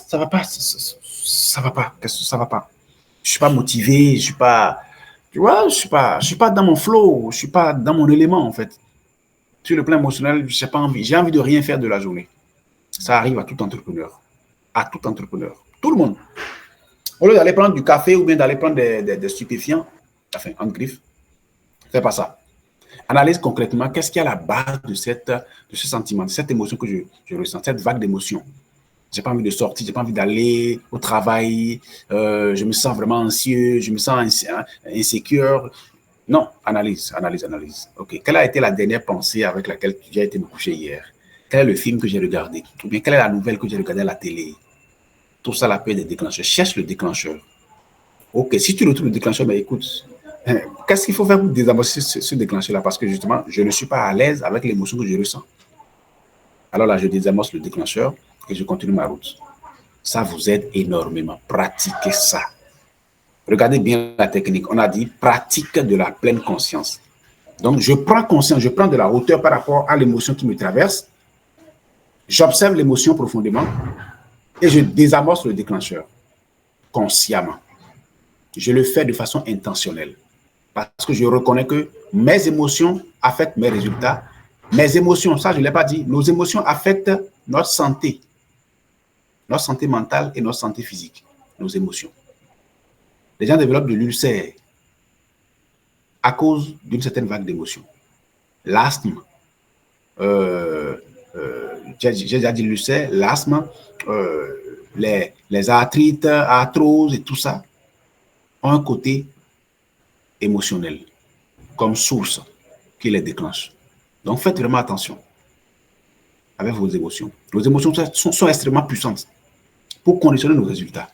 ça va pas. Ça va pas. Ça va pas. Je suis pas motivé. Je suis pas. Tu vois, je suis pas dans mon flow. Je suis pas dans mon élément, en fait. Sur le plan émotionnel, je n'ai pas envie. J'ai envie de rien faire de la journée. Ça arrive à tout entrepreneur. À tout entrepreneur. Tout le monde. Au lieu d'aller prendre du café ou bien d'aller prendre des stupéfiants, enfin, en griffe, fais pas ça. Analyse concrètement qu'est-ce qui est à la base de ce sentiment, de cette émotion que je ressens, cette vague d'émotion. J'ai pas envie de sortir, j'ai pas envie d'aller au travail, je me sens vraiment anxieux, je me sens insécure. Non, analyse. OK. Quelle a été la dernière pensée avec laquelle j'ai été me coucher hier? Quel est le film que j'ai regardé? Ou bien quelle est la nouvelle que j'ai regardée à la télé? Tout ça, la paix des déclencheurs. Cherche le déclencheur. OK, si tu retrouves le déclencheur, ben écoute, qu'est-ce qu'il faut faire pour désamorcer ce déclencheur-là? Parce que justement, je ne suis pas à l'aise avec l'émotion que je ressens. Alors là, je désamorce le déclencheur et je continue ma route. Ça vous aide énormément. Pratiquez ça. Regardez bien la technique. On a dit pratique de la pleine conscience. Donc, je prends conscience, je prends de la hauteur par rapport à l'émotion qui me traverse. J'observe l'émotion profondément et je désamorce le déclencheur consciemment. Je le fais de façon intentionnelle parce que je reconnais que mes émotions affectent mes résultats. Mes émotions, ça je ne l'ai pas dit, nos émotions affectent notre santé mentale et notre santé physique, nos émotions. Les gens développent de l'ulcère à cause d'une certaine vague d'émotions. L'asthme, j'ai déjà dit l'ulcère, l'asthme, les arthrites, arthroses et tout ça ont un côté émotionnel comme source qui les déclenche. Donc faites vraiment attention avec vos émotions. Nos émotions sont extrêmement puissantes pour conditionner nos résultats,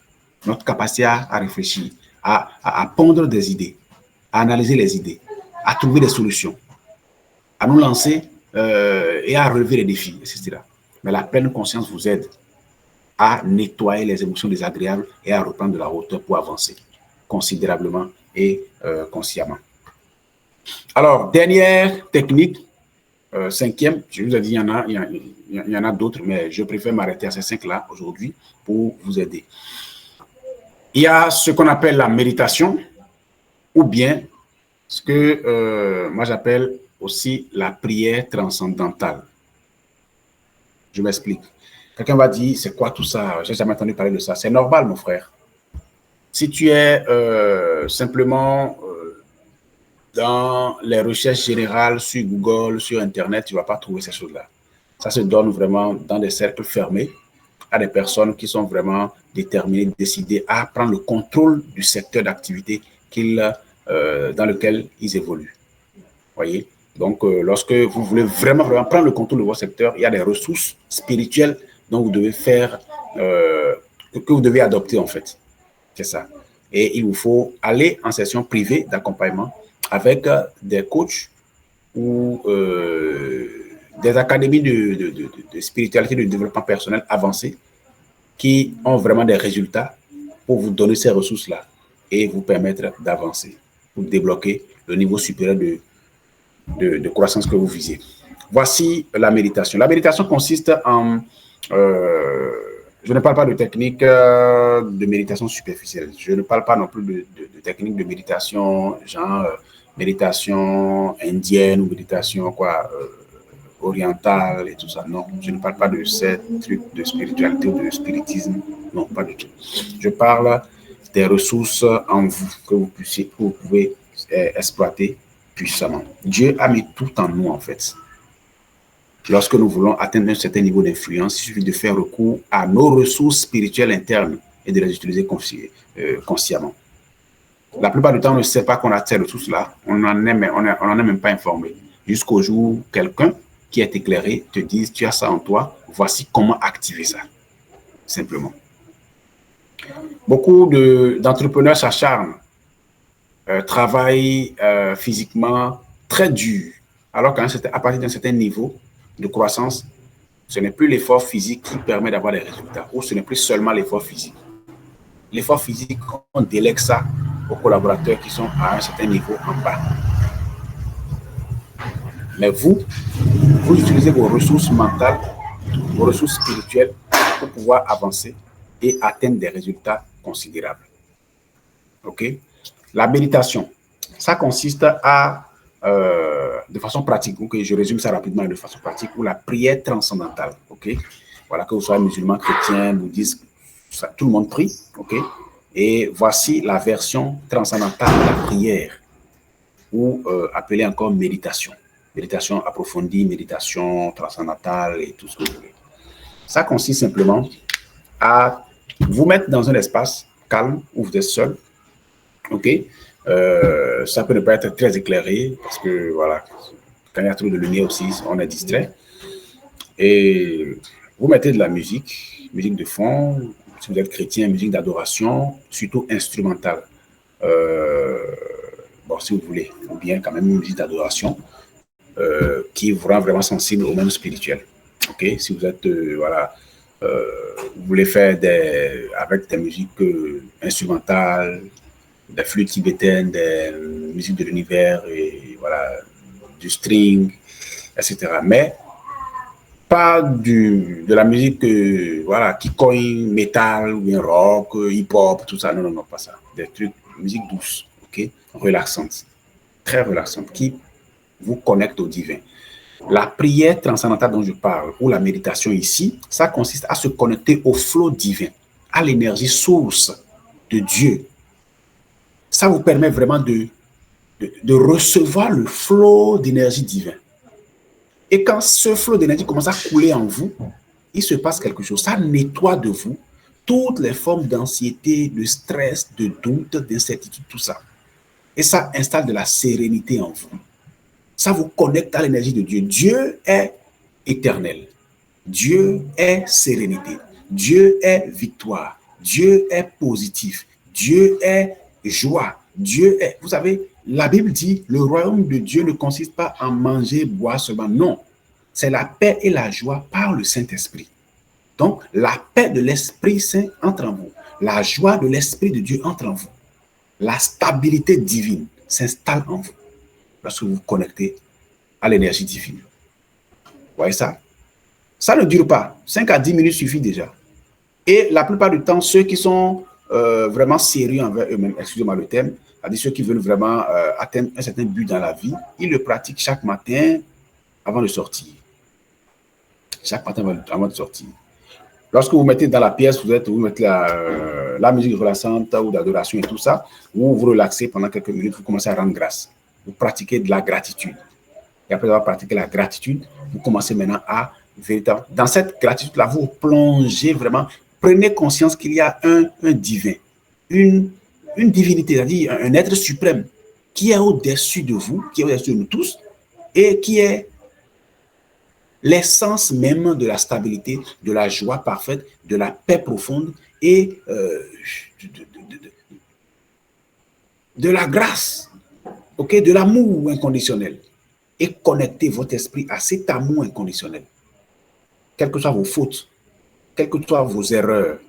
notre capacité à réfléchir, à pondre des idées, à analyser les idées, à trouver des solutions, à nous lancer et à relever les défis, etc. Mais la pleine conscience vous aide à nettoyer les émotions désagréables et à reprendre de la hauteur pour avancer considérablement et consciemment. Alors, dernière technique, cinquième, je vous ai dit, il y en a d'autres, mais je préfère m'arrêter à ces cinq-là aujourd'hui pour vous aider. Il y a ce qu'on appelle la méditation. ou bien ce que moi j'appelle aussi la prière transcendantale. Je m'explique. Quelqu'un va dire, c'est quoi tout ça? J'ai jamais entendu parler de ça. C'est normal, mon frère. Si tu es simplement dans les recherches générales sur Google, sur Internet, tu ne vas pas trouver ces choses-là. Ça se donne vraiment dans des cercles fermés à des personnes qui sont vraiment déterminées, décidées à prendre le contrôle du secteur d'activité dans lequel ils évoluent. Voyez? Donc, lorsque vous voulez vraiment prendre le contrôle de votre secteur, il y a des ressources spirituelles dont vous devez faire, que vous devez adopter en fait. C'est ça. Et il vous faut aller en session privée d'accompagnement avec des coachs ou des académies de spiritualité, de développement personnel avancé qui ont vraiment des résultats pour vous donner ces ressources-là et vous permettre d'avancer, pour débloquer le niveau supérieur de croissance que vous visez. Voici la méditation. La méditation consiste en... je ne parle pas de technique de méditation superficielle. Je ne parle pas non plus de technique de méditation, genre méditation indienne ou méditation orientale et tout ça. Non, je ne parle pas de ces trucs de spiritualité ou de spiritisme. Non, pas du tout. Je parle des ressources en vous que vous pouvez exploiter puissamment. Dieu a mis tout en nous, en fait. Lorsque nous voulons atteindre un certain niveau d'influence, il suffit de faire recours à nos ressources spirituelles internes et de les utiliser consciemment. La plupart du temps, on ne sait pas qu'on a ces ressources-là. On n'en est même pas informé. Jusqu'au jour où quelqu'un qui est éclairé te dise, tu as ça en toi, voici comment activer ça. Simplement. Beaucoup d'entrepreneurs s'acharnent, travaillent physiquement très dur, alors qu'à partir d'un certain niveau de croissance, ce n'est plus l'effort physique qui permet d'avoir des résultats, ou ce n'est plus seulement l'effort physique. L'effort physique, on délègue ça aux collaborateurs qui sont à un certain niveau en bas. Mais vous utilisez vos ressources mentales, vos ressources spirituelles pour pouvoir avancer et atteindre des résultats considérables. OK? La méditation, ça consiste à, de façon pratique, okay, je résume ça rapidement de façon pratique, ou la prière transcendantale. Okay? Voilà, que vous soyez musulman, chrétien, bouddhiste, ça, tout le monde prie. Okay? Et voici la version transcendantale de la prière, ou appelée encore méditation. Méditation approfondie, méditation transcendantale et tout ce que vous voulez. Ça consiste simplement à vous mettre dans un espace calme où vous êtes seul. OK? Ça peut ne pas être très éclairé parce que, voilà, quand il y a trop de lumière aussi, on est distrait. Et vous mettez de la musique de fond, si vous êtes chrétien, musique d'adoration, surtout instrumentale. Bon, si vous voulez, ou bien quand même une musique d'adoration qui vous rend vraiment sensible au même spirituel. OK? Si vous êtes, vous voulez faire avec des musiques instrumentales, des flûtes tibétaines, des musiques de l'univers, et voilà, du string, etc. Mais pas de la musique voilà, qui cogne métal, ou bien rock, hip-hop, tout ça. Non, non, non, pas ça. Des trucs, musique douce, ok, relaxante, très relaxante, qui vous connecte au divin. La prière transcendantale dont je parle, ou la méditation ici, ça consiste à se connecter au flot divin, à l'énergie source de Dieu. Ça vous permet vraiment de recevoir le flot d'énergie divin. Et quand ce flot d'énergie commence à couler en vous, il se passe quelque chose. Ça nettoie de vous toutes les formes d'anxiété, de stress, de doute, d'incertitude, tout ça. Et ça installe de la sérénité en vous. Ça vous connecte à l'énergie de Dieu. Dieu est éternel. Dieu est sérénité. Dieu est victoire. Dieu est positif. Dieu est joie. Dieu est... Vous savez, la Bible dit, le royaume de Dieu ne consiste pas en manger, boire seulement. Non, c'est la paix et la joie par le Saint-Esprit. Donc, la paix de l'Esprit Saint entre en vous. La joie de l'Esprit de Dieu entre en vous. La stabilité divine s'installe en vous lorsque vous vous connectez à l'énergie divine. Vous voyez ça? Ça ne dure pas. 5 à 10 minutes suffit déjà. Et la plupart du temps, ceux qui sont vraiment sérieux envers eux-mêmes, excusez-moi le thème, c'est-à-dire ceux qui veulent vraiment atteindre un certain but dans la vie, ils le pratiquent chaque matin avant de sortir. Chaque matin avant de sortir. Lorsque vous mettez dans la pièce, vous mettez la musique relaxante ou d'adoration et tout ça, vous vous relaxez pendant quelques minutes, vous commencez à rendre grâce. Vous pratiquez de la gratitude. Et après avoir pratiqué la gratitude, vous commencez maintenant à véritablement, dans cette gratitude-là, vous plongez vraiment, prenez conscience qu'il y a un divin, une divinité, c'est-à-dire un être suprême qui est au-dessus de vous, qui est au-dessus de nous tous, et qui est l'essence même de la stabilité, de la joie parfaite, de la paix profonde et de la grâce, okay, de l'amour inconditionnel. Et connectez votre esprit à cet amour inconditionnel. Quelles que soient vos fautes, quelles que soient vos erreurs,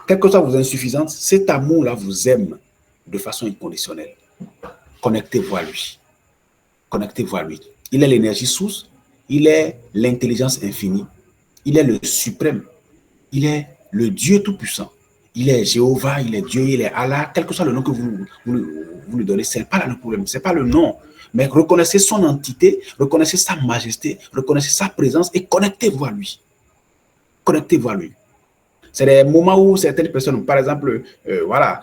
quelles que soient vos insuffisances, cet amour-là vous aime de façon inconditionnelle. Connectez-vous à lui. Connectez-vous à lui. Il est l'énergie source, il est l'intelligence infinie, il est le suprême, il est le Dieu tout-puissant, il est Jéhovah, il est Dieu, il est Allah, quel que soit le nom que vous lui donnez, ce n'est pas là le problème, ce n'est pas le nom, mais reconnaissez son entité, reconnaissez sa majesté, reconnaissez sa présence et connectez-vous à lui. Connectez-vous à lui. C'est des moments où certaines personnes, par exemple, voilà,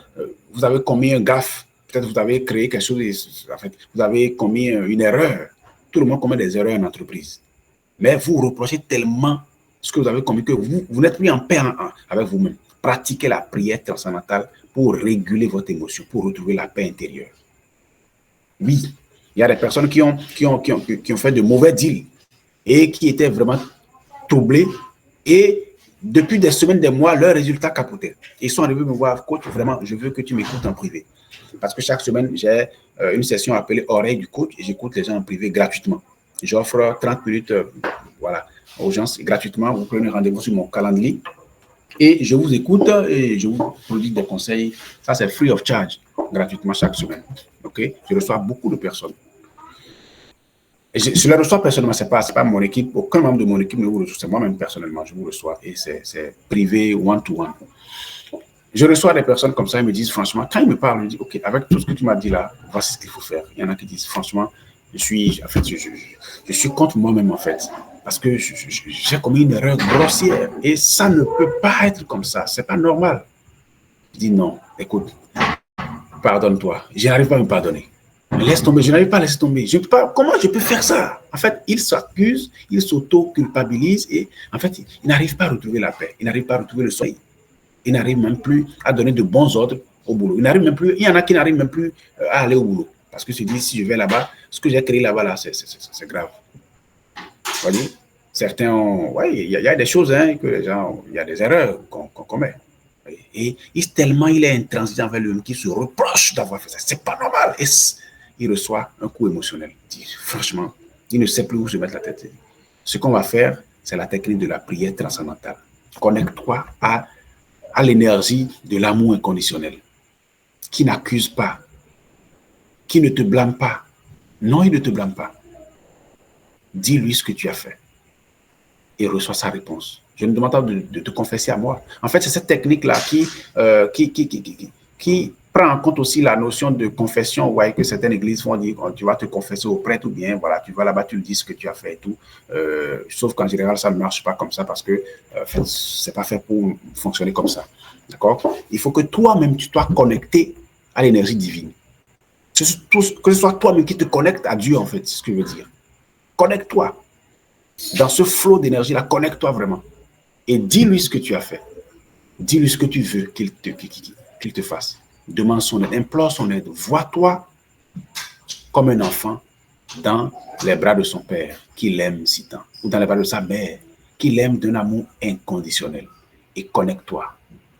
vous avez commis un gaffe, peut-être vous avez créé quelque chose, en fait, vous avez commis une erreur. Tout le monde commet des erreurs en entreprise. Mais vous reprochez tellement ce que vous avez commis que vous n'êtes plus en paix avec vous-même. Pratiquez la prière transcendantale pour réguler votre émotion, pour retrouver la paix intérieure. Oui, il y a des personnes qui ont fait de mauvais deals et qui étaient vraiment troublées et depuis des semaines, des mois, leurs résultats capotaient. Ils sont arrivés me voir, coach, vraiment, je veux que tu m'écoutes en privé. Parce que chaque semaine, j'ai une session appelée Oreille du coach et j'écoute les gens en privé gratuitement. J'offre 30 minutes voilà, aux gens gratuitement. Vous prenez rendez-vous sur mon calendrier et je vous écoute et je vous produis des conseils. Ça, c'est free of charge, gratuitement chaque semaine. Okay? Je reçois beaucoup de personnes. Et je les reçois personnellement, ce n'est pas mon équipe. Aucun membre de mon équipe ne vous reçoit. C'est moi-même personnellement, je vous reçois et c'est privé, one-to-one. Je reçois des personnes comme ça, ils me disent franchement, quand ils me parlent, ils me disent, OK, avec tout ce que tu m'as dit là, voici ce qu'il faut faire. Il y en a qui disent, franchement, je suis contre moi-même en fait, parce que j'ai commis une erreur grossière et ça ne peut pas être comme ça, c'est pas normal. Je dis non, écoute, pardonne-toi, je n'arrive pas à me pardonner. Laisse tomber, je n'arrive pas à laisser tomber. Comment je peux faire ça? En fait, il s'accuse, il s'auto-culpabilise et en fait, il n'arrive pas à retrouver la paix, il n'arrive pas à retrouver le soleil. Il n'arrive même plus à donner de bons ordres au boulot. Il y en a qui n'arrivent même plus à aller au boulot. Parce que se disent, si je vais là-bas, ce que j'ai créé là-bas, là, c'est grave. Vous voyez? Certains ont... Oui, il y a des choses, hein, que les gens... Il y a des erreurs qu'on commet. Et tellement il est intransigeant avec lui qu'il se reproche d'avoir fait ça. C'est pas normal. Et il reçoit un coup émotionnel. Franchement, il ne sait plus où se mettre la tête. Ce qu'on va faire, c'est la technique de la prière transcendantale. Connecte-toi à l'énergie de l'amour inconditionnel, qui n'accuse pas, qui ne te blâme pas. Non, il ne te blâme pas. Dis-lui ce que tu as fait et reçois sa réponse. Je ne demande pas de te confesser à moi. En fait, c'est cette technique-là qui prend en compte aussi la notion de confession, ouais, que certaines églises font dire, tu vas te confesser au prêtre ou bien, voilà, tu vas là-bas, tu lui dis ce que tu as fait et tout. Sauf qu'en général, ça ne marche pas comme ça parce que c'est pas fait pour fonctionner comme ça. D'accord? Il faut que toi-même, tu sois connecté à l'énergie divine. Que ce soit toi-même qui te connecte à Dieu, en fait, c'est ce que je veux dire. Connecte-toi. Dans ce flot d'énergie-là, connecte-toi vraiment. Et dis-lui ce que tu as fait. Dis-lui ce que tu veux qu'il te fasse. Demande son aide, implore son aide. Vois-toi comme un enfant dans les bras de son père, qui l'aime si tant, ou dans les bras de sa mère, qui l'aime d'un amour inconditionnel. Et connecte-toi.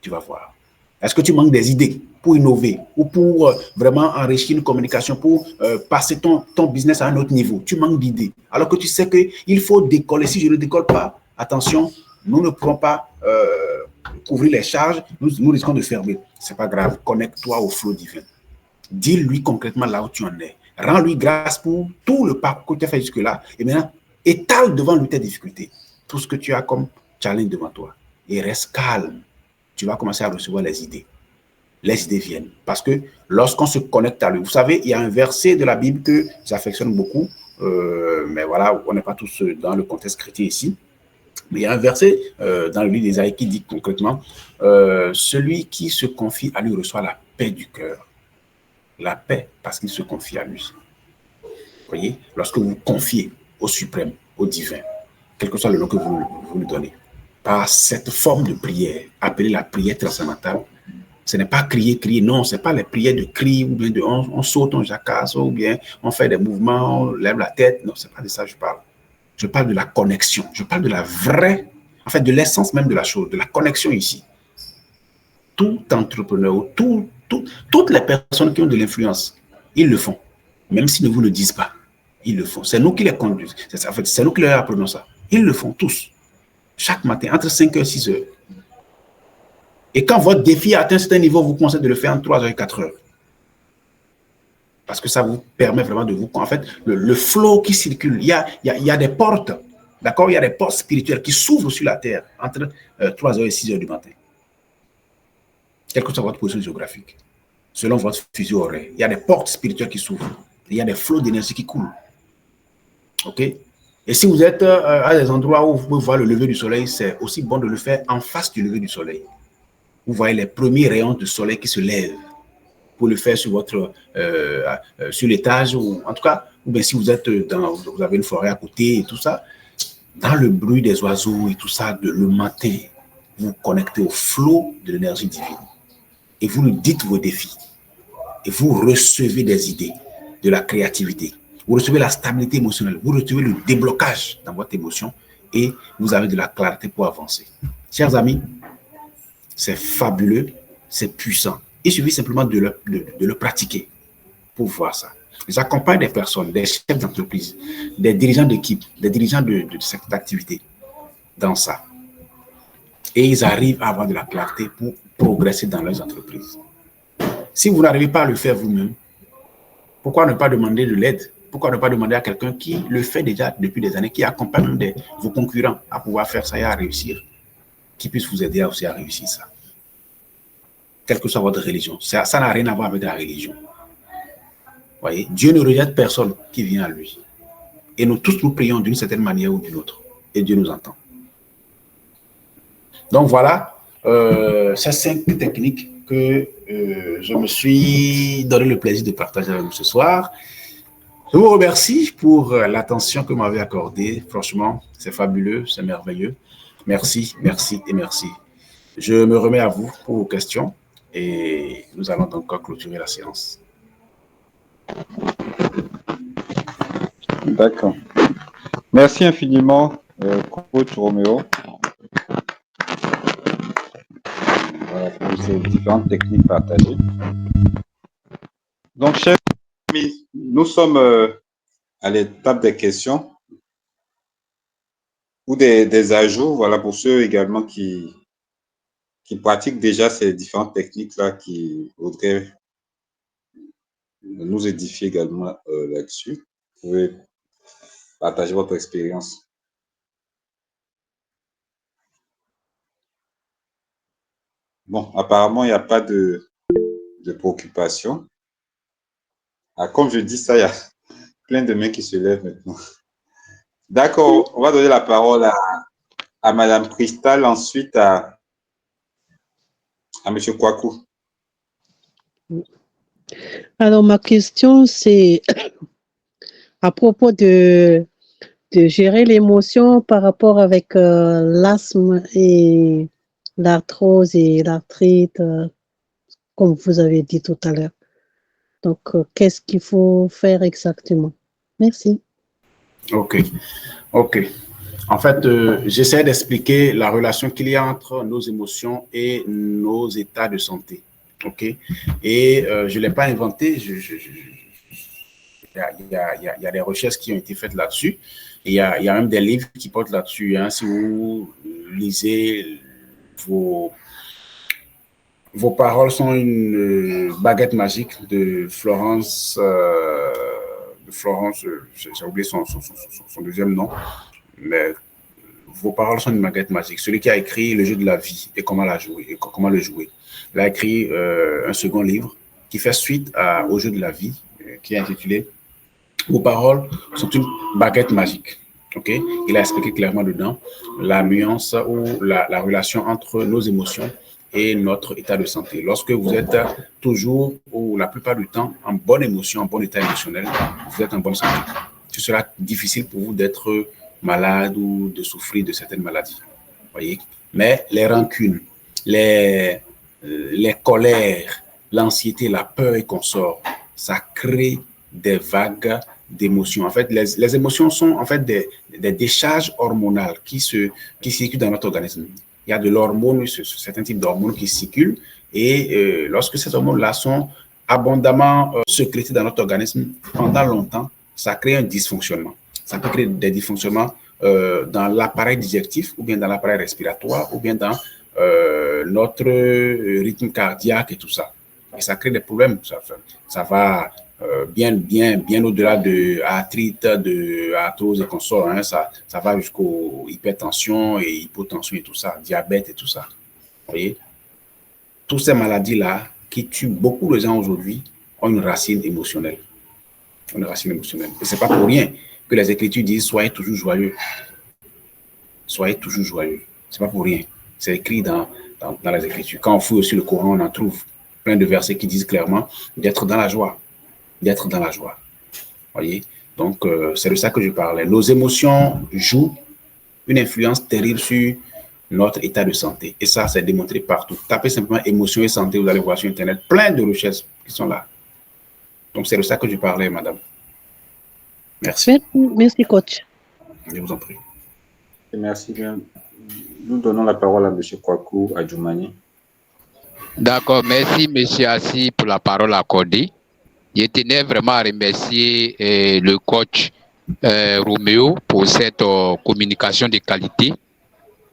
Tu vas voir. Est-ce que tu manques des idées pour innover ou pour vraiment enrichir une communication, pour passer ton business à un autre niveau? Tu manques d'idées. Alors que tu sais qu'il faut décoller. Si je ne décolle pas, attention, nous ne pourrons pas couvrir les charges, nous risquons de fermer. Ce n'est pas grave. Connecte-toi au flot divin. Dis-lui concrètement là où tu en es. Rends-lui grâce pour tout le parcours que tu as fait jusque-là. Et maintenant, étale devant lui tes difficultés. Tout ce que tu as comme challenge devant toi. Et reste calme. Tu vas commencer à recevoir les idées. les idées viennent. Parce que lorsqu'on se connecte à lui, vous savez, il y a un verset de la Bible que j'affectionne beaucoup, mais voilà, on n'est pas tous dans le contexte chrétien ici. Mais il y a un verset dans le livre d'Ésaïe qui dit concrètement, celui qui se confie à lui reçoit la paix du cœur. La paix parce qu'il se confie à lui. Vous voyez, lorsque vous confiez au suprême, au divin, quel que soit le nom que vous lui donnez, par cette forme de prière, appelée la prière transcendantale, ce n'est pas crier, non, ce n'est pas les prières de cri, ou bien on saute, on jacasse, ou bien on fait des mouvements, on lève la tête. Non, ce n'est pas de ça que je parle. Je parle de la connexion. Je parle de la vraie, en fait, de l'essence même de la chose, de la connexion ici. Tout entrepreneur, toutes les personnes qui ont de l'influence, ils le font. Même s'ils ne vous le disent pas, ils le font. C'est nous qui les conduisons. En fait, c'est nous qui leur apprenons ça. Ils le font tous. Chaque matin, entre 5h et 6h. Et quand votre défi atteint un certain niveau, vous conseillez de le faire en 3h et 4h. Parce que ça vous permet vraiment de vous... En fait, le flow qui circule, il y a des portes, d'accord? Il y a des portes spirituelles qui s'ouvrent sur la terre entre 3h et 6h du matin. Quelle que soit votre position géographique, selon votre fuseau horaire, il y a des portes spirituelles qui s'ouvrent. Il y a des flots d'énergie qui coulent. OK? Et si vous êtes à des endroits où vous pouvez voir le lever du soleil, c'est aussi bon de le faire en face du lever du soleil. Vous voyez les premiers rayons de soleil qui se lèvent. Pour le faire sur votre sur l'étage, ou en tout cas, ou bien si vous êtes vous avez une forêt à côté et tout ça, dans le bruit des oiseaux et tout ça, le matin, vous vous connectez au flot de l'énergie divine. Et vous lui dites vos défis. Et vous recevez des idées, de la créativité. Vous recevez la stabilité émotionnelle. Vous recevez le déblocage dans votre émotion et vous avez de la clarté pour avancer. Chers amis, c'est fabuleux, c'est puissant. Il suffit simplement de le pratiquer pour voir ça. J'accompagne des personnes, des chefs d'entreprise, des dirigeants d'équipe, des dirigeants de cette activité dans ça. Et ils arrivent à avoir de la clarté pour progresser dans leurs entreprises. Si vous n'arrivez pas à le faire vous-même, pourquoi ne pas demander de l'aide? Pourquoi ne pas demander à quelqu'un qui le fait déjà depuis des années, qui accompagne vos concurrents à pouvoir faire ça et à réussir, qui puisse vous aider aussi à réussir ça? Quelle que soit votre religion. Ça n'a rien à voir avec la religion. Voyez, Dieu ne rejette personne qui vient à lui. Et nous tous, nous prions d'une certaine manière ou d'une autre. Et Dieu nous entend. Donc voilà, ces 5 techniques que je me suis donné le plaisir de partager avec vous ce soir. Je vous remercie pour l'attention que vous m'avez accordée. Franchement, c'est fabuleux, c'est merveilleux. Merci, merci et merci. Je me remets à vous pour vos questions et nous allons donc clôturer la séance. D'accord. Merci infiniment, coach Roméo, pour ces différentes techniques partagées. Donc, chers amis, nous sommes à l'étape des questions ou des ajouts, voilà, pour ceux également qui pratiquent déjà ces différentes techniques-là, qui voudraient nous édifier également là-dessus. Vous pouvez partager votre expérience. Bon, apparemment, il n'y a pas de préoccupation. Ah, comme je dis ça, il y a plein de mains qui se lèvent maintenant. D'accord, on va donner la parole à Madame Cristal, ensuite à Monsieur Kwaku. Alors, ma question, c'est à propos de gérer l'émotion par rapport avec l'asthme et l'arthrose et l'arthrite, comme vous avez dit tout à l'heure. Donc, qu'est-ce qu'il faut faire exactement? Merci. OK. En fait, j'essaie d'expliquer la relation qu'il y a entre nos émotions et nos états de santé. OK. Et je ne l'ai pas inventé. Il y a des recherches qui ont été faites là-dessus. Il y a même des livres qui portent là-dessus. Hein. Si vous lisez vos paroles sont une baguette magique de Florence. J'ai oublié son deuxième nom. Mais vos paroles sont une baguette magique. Celui qui a écrit Le jeu de la vie et comment la jouer, et comment le jouer. Il a écrit un second livre qui fait suite au jeu de la vie, qui est intitulé Vos paroles sont une baguette magique. Okay? Il a expliqué clairement dedans la nuance ou la relation entre nos émotions et notre état de santé. Lorsque vous êtes toujours, ou la plupart du temps, en bonne émotion, en bon état émotionnel, vous êtes en bonne santé. Ce sera difficile pour vous d'être malade ou de souffrir de certaines maladies. Voyez? Mais les rancunes, les colères, l'anxiété, la peur et consorts, ça crée des vagues d'émotions. En fait, les émotions sont en fait des décharges hormonales qui circulent dans notre organisme. Il y a de l'hormone, certains types d'hormones qui circulent et lorsque ces hormones-là sont abondamment sécrétées dans notre organisme pendant longtemps, ça crée un dysfonctionnement. Ça peut créer des dysfonctionnements dans l'appareil digestif ou bien dans l'appareil respiratoire ou bien dans notre rythme cardiaque et tout ça. Et ça crée des problèmes. Ça va bien au-delà de arthrite, de arthrose et consorts. Hein, ça va jusqu'aux hypertension et hypotension et tout ça, diabète et tout ça. Vous voyez? Toutes ces maladies-là qui tuent beaucoup de gens aujourd'hui ont une racine émotionnelle. Une racine émotionnelle. Et ce n'est pas pour rien que les Écritures disent « Soyez toujours joyeux ». Soyez toujours joyeux. Ce n'est pas pour rien. C'est écrit dans les Écritures. Quand on fouille aussi le Coran, on en trouve plein de versets qui disent clairement d'être dans la joie. D'être dans la joie. Voyez? Donc, c'est de ça que je parlais. Nos émotions jouent une influence terrible sur notre état de santé. Et ça, c'est démontré partout. Tapez simplement émotion et santé, vous allez voir sur Internet plein de recherches qui sont là. Donc, c'est de ça que je parlais, madame. Merci. Merci, coach. Je vous en prie. Merci bien. Nous donnons la parole à M. Kwaku Adjoumani. D'accord. Merci, M. Assi, pour la parole accordée. Je tenais vraiment à remercier le coach Roméo pour cette communication de qualité.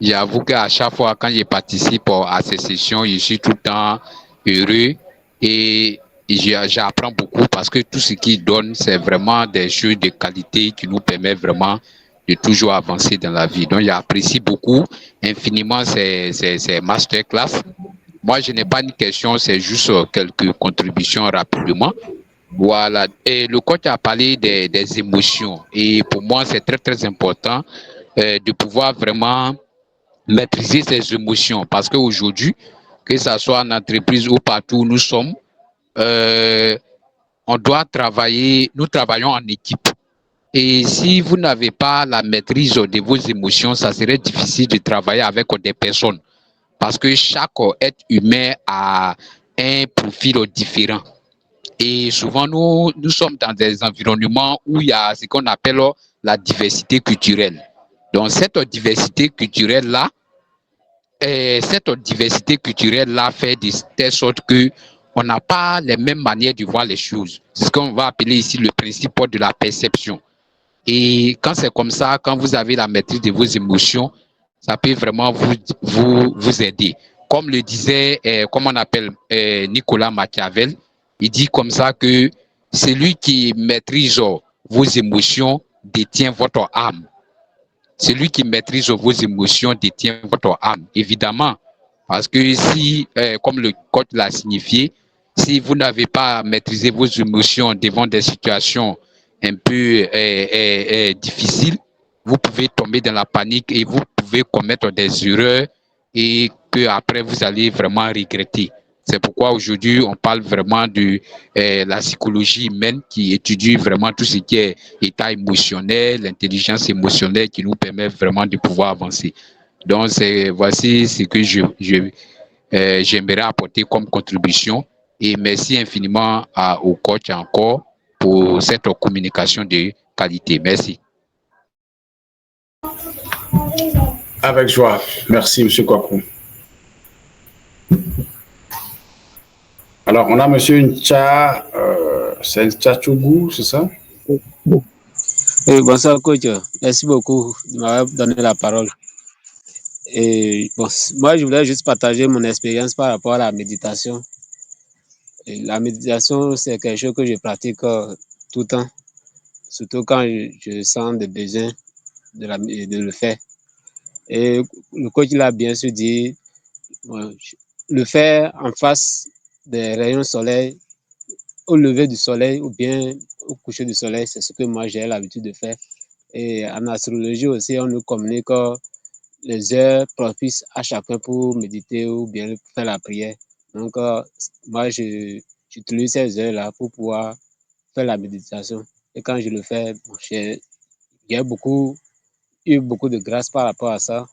J'avoue qu'à chaque fois quand je participe à ces sessions, je suis tout le temps heureux et j'apprends beaucoup parce que tout ce qu'il donne, c'est vraiment des choses de qualité qui nous permettent vraiment de toujours avancer dans la vie. Donc j'apprécie beaucoup infiniment ces masterclass. Moi, je n'ai pas une question, c'est juste quelques contributions rapidement. Voilà, et le coach a parlé des émotions et pour moi c'est très très important de pouvoir vraiment maîtriser ces émotions parce qu'aujourd'hui, que ce soit en entreprise ou partout où nous sommes, on doit travailler, nous travaillons en équipe et si vous n'avez pas la maîtrise de vos émotions, ça serait difficile de travailler avec des personnes parce que chaque être humain a un profil différent. Et souvent, nous sommes dans des environnements où il y a ce qu'on appelle la diversité culturelle. Donc, cette diversité culturelle-là fait de telle sorte qu'on n'a pas les mêmes manières de voir les choses. C'est ce qu'on va appeler ici le principe de la perception. Et quand c'est comme ça, quand vous avez la maîtrise de vos émotions, ça peut vraiment vous aider. Comme le disait, comme on appelle Nicolas Machiavel, il dit comme ça que celui qui maîtrise vos émotions détient votre âme. Celui qui maîtrise vos émotions détient votre âme, évidemment. Parce que si, comme le code l'a signifié, si vous n'avez pas maîtrisé vos émotions devant des situations un peu difficiles, vous pouvez tomber dans la panique et vous pouvez commettre des erreurs et que après vous allez vraiment regretter. C'est pourquoi aujourd'hui, on parle vraiment de la psychologie humaine qui étudie vraiment tout ce qui est état émotionnel, l'intelligence émotionnelle qui nous permet vraiment de pouvoir avancer. Donc, voici ce que j'aimerais apporter comme contribution. Et merci infiniment au coach encore pour cette communication de qualité. Merci. Avec joie. Merci, M. Kwaku. Alors, on a M. Ncha, c'est Nchachougou, c'est ça? Oui, bonsoir, coach. Merci beaucoup de m'avoir donné la parole. Et bon, moi, je voulais juste partager mon expérience par rapport à la méditation. Et la méditation, c'est quelque chose que je pratique tout le temps, surtout quand je sens des besoins de le faire. Et le coach l'a bien sûr dit, le faire en face des rayons soleil, au lever du soleil ou bien au coucher du soleil, c'est ce que moi j'ai l'habitude de faire. Et en astrologie aussi, on nous communique les heures propices à chacun pour méditer ou bien faire la prière. Donc, moi, j'utilise ces heures-là pour pouvoir faire la méditation. Et quand je le fais, bon, j'ai eu beaucoup de grâce par rapport à ça.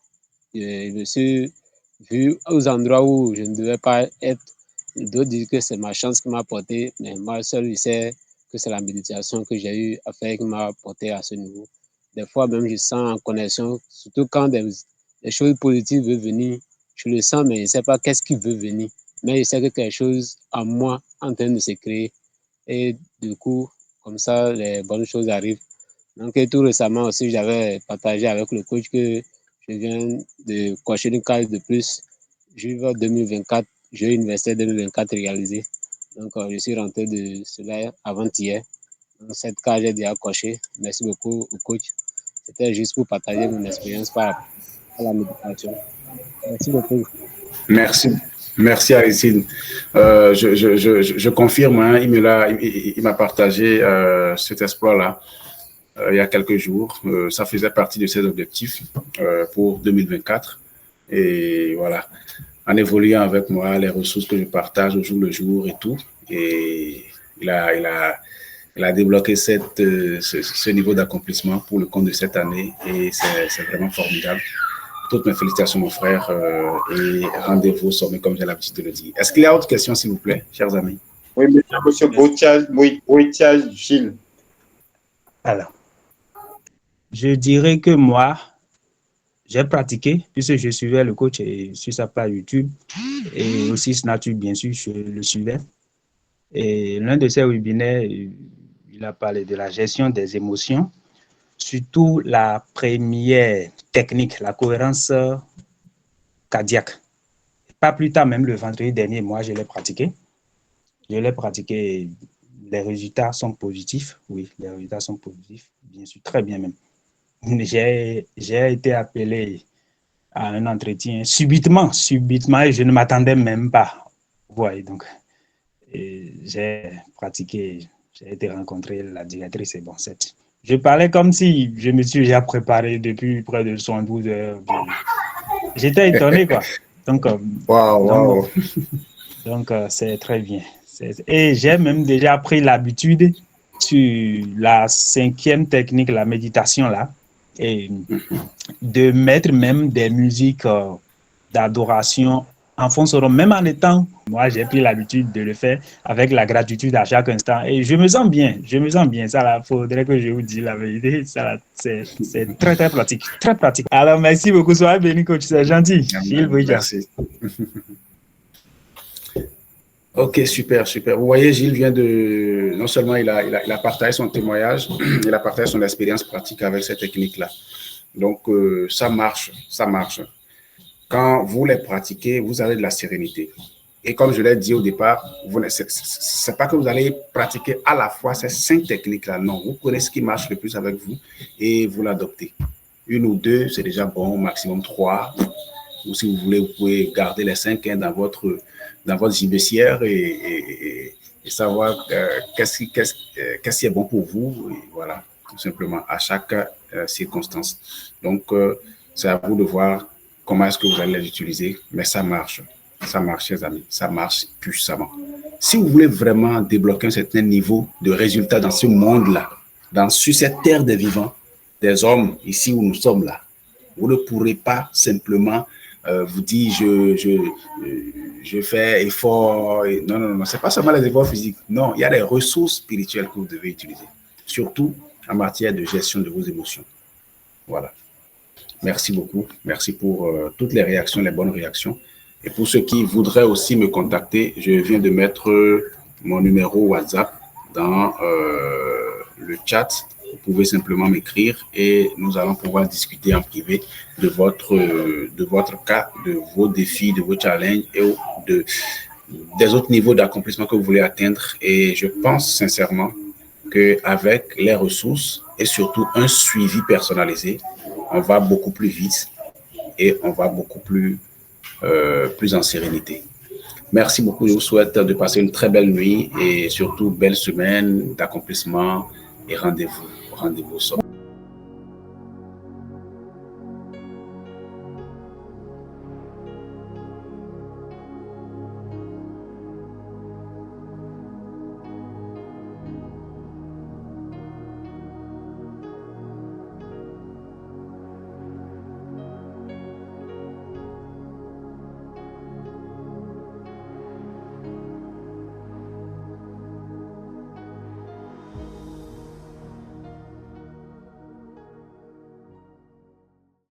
Je me suis vu aux endroits où je ne devais pas être. D'autres disent que c'est ma chance qui m'a porté, mais moi seul, je sais que c'est la méditation que j'ai eu à faire qui m'a porté à ce niveau. Des fois, même, je sens en connexion, surtout quand des choses positives veulent venir. Je le sens, mais je ne sais pas qu'est-ce qui veut venir. Mais je sais que quelque chose en moi est en train de se créer. Et du coup, comme ça, les bonnes choses arrivent. Donc, et tout récemment aussi, j'avais partagé avec le coach que je viens de cocher une case de plus. Je vais 2024, jeu universitaire 2024 réalisé. Donc, je suis rentré de cela avant-hier. Donc, cette case, j'ai déjà coché. Merci beaucoup au coach. C'était juste pour partager mon expérience par rapport à la méditation. Merci beaucoup. Merci. Merci Aristide. Je confirme, hein, il m'a partagé cet exploit-là il y a quelques jours. Ça faisait partie de ses objectifs pour 2024. Et voilà, en évoluant avec moi, les ressources que je partage au jour le jour et tout. Et il a débloqué ce niveau d'accomplissement pour le compte de cette année. Et c'est vraiment formidable. Toutes mes félicitations, mon frère, et rendez-vous au sommet, comme j'ai l'habitude de le dire. Est-ce qu'il y a autre question, s'il vous plaît, chers amis? Oui, monsieur Boutial Gilles. Alors, je dirais que moi, j'ai pratiqué, puisque je suivais le coach sur sa page YouTube, et aussi Snature, bien sûr, je le suivais. Et l'un de ses webinaires, il a parlé de la gestion des émotions, surtout la première technique, la cohérence cardiaque. Pas plus tard, même le vendredi dernier, moi, je l'ai pratiqué. Les résultats sont positifs. Oui, les résultats sont positifs, bien sûr, très bien même. J'ai été appelé à un entretien subitement, et je ne m'attendais même pas. Vous voyez, donc, j'ai pratiqué, j'ai été rencontrer la directrice, et bon, je parlais comme si je me suis déjà préparé depuis près de 72 heures. J'étais étonné, quoi. Donc, c'est très bien. Et j'ai même déjà pris l'habitude sur la 5e technique, la méditation, là, et de mettre même des musiques d'adoration en fond sonore, même en étant, moi j'ai pris l'habitude de le faire avec la gratitude à chaque instant et je me sens bien, ça là, faudrait que je vous dise la vérité, ça là, c'est très très pratique, très pratique. Alors merci beaucoup, soyez béni coach, c'est gentil. Merci. Ok, super. Vous voyez, Gilles vient de, non seulement il a partagé son témoignage, il a partagé son expérience pratique avec cette technique-là. Donc, ça marche. Quand vous les pratiquez, vous avez de la sérénité. Et comme je l'ai dit au départ, c'est pas que vous allez pratiquer à la fois ces 5 techniques-là. Non, vous prenez ce qui marche le plus avec vous et vous l'adoptez. 1 ou 2, c'est déjà bon, maximum 3. Ou si vous voulez, vous pouvez garder les 5 dans votre gibecière et savoir qu'est-ce qui est bon pour vous. Et voilà, tout simplement, à chaque circonstance. Donc, c'est à vous de voir comment est-ce que vous allez les utiliser, mais ça marche, chers amis, ça marche puissamment. Si vous voulez vraiment débloquer un certain niveau de résultat dans ce monde-là, sur cette terre des vivants, des hommes, ici où nous sommes là, vous ne pourrez pas simplement vous dire je fais effort. Non, c'est pas seulement les efforts physiques. Non, il y a des ressources spirituelles que vous devez utiliser, surtout en matière de gestion de vos émotions. Voilà. Merci beaucoup. Merci pour toutes les réactions, les bonnes réactions. Et pour ceux qui voudraient aussi me contacter, je viens de mettre mon numéro WhatsApp dans le chat. Vous pouvez simplement m'écrire et nous allons pouvoir discuter en privé de votre cas, de vos défis, de vos challenges et des autres niveaux d'accomplissement que vous voulez atteindre. Et je pense sincèrement qu'avec les ressources et surtout un suivi personnalisé, on va beaucoup plus vite et on va beaucoup plus en sérénité. Merci beaucoup. Je vous souhaite de passer une très belle nuit et surtout belle semaine d'accomplissement et rendez-vous.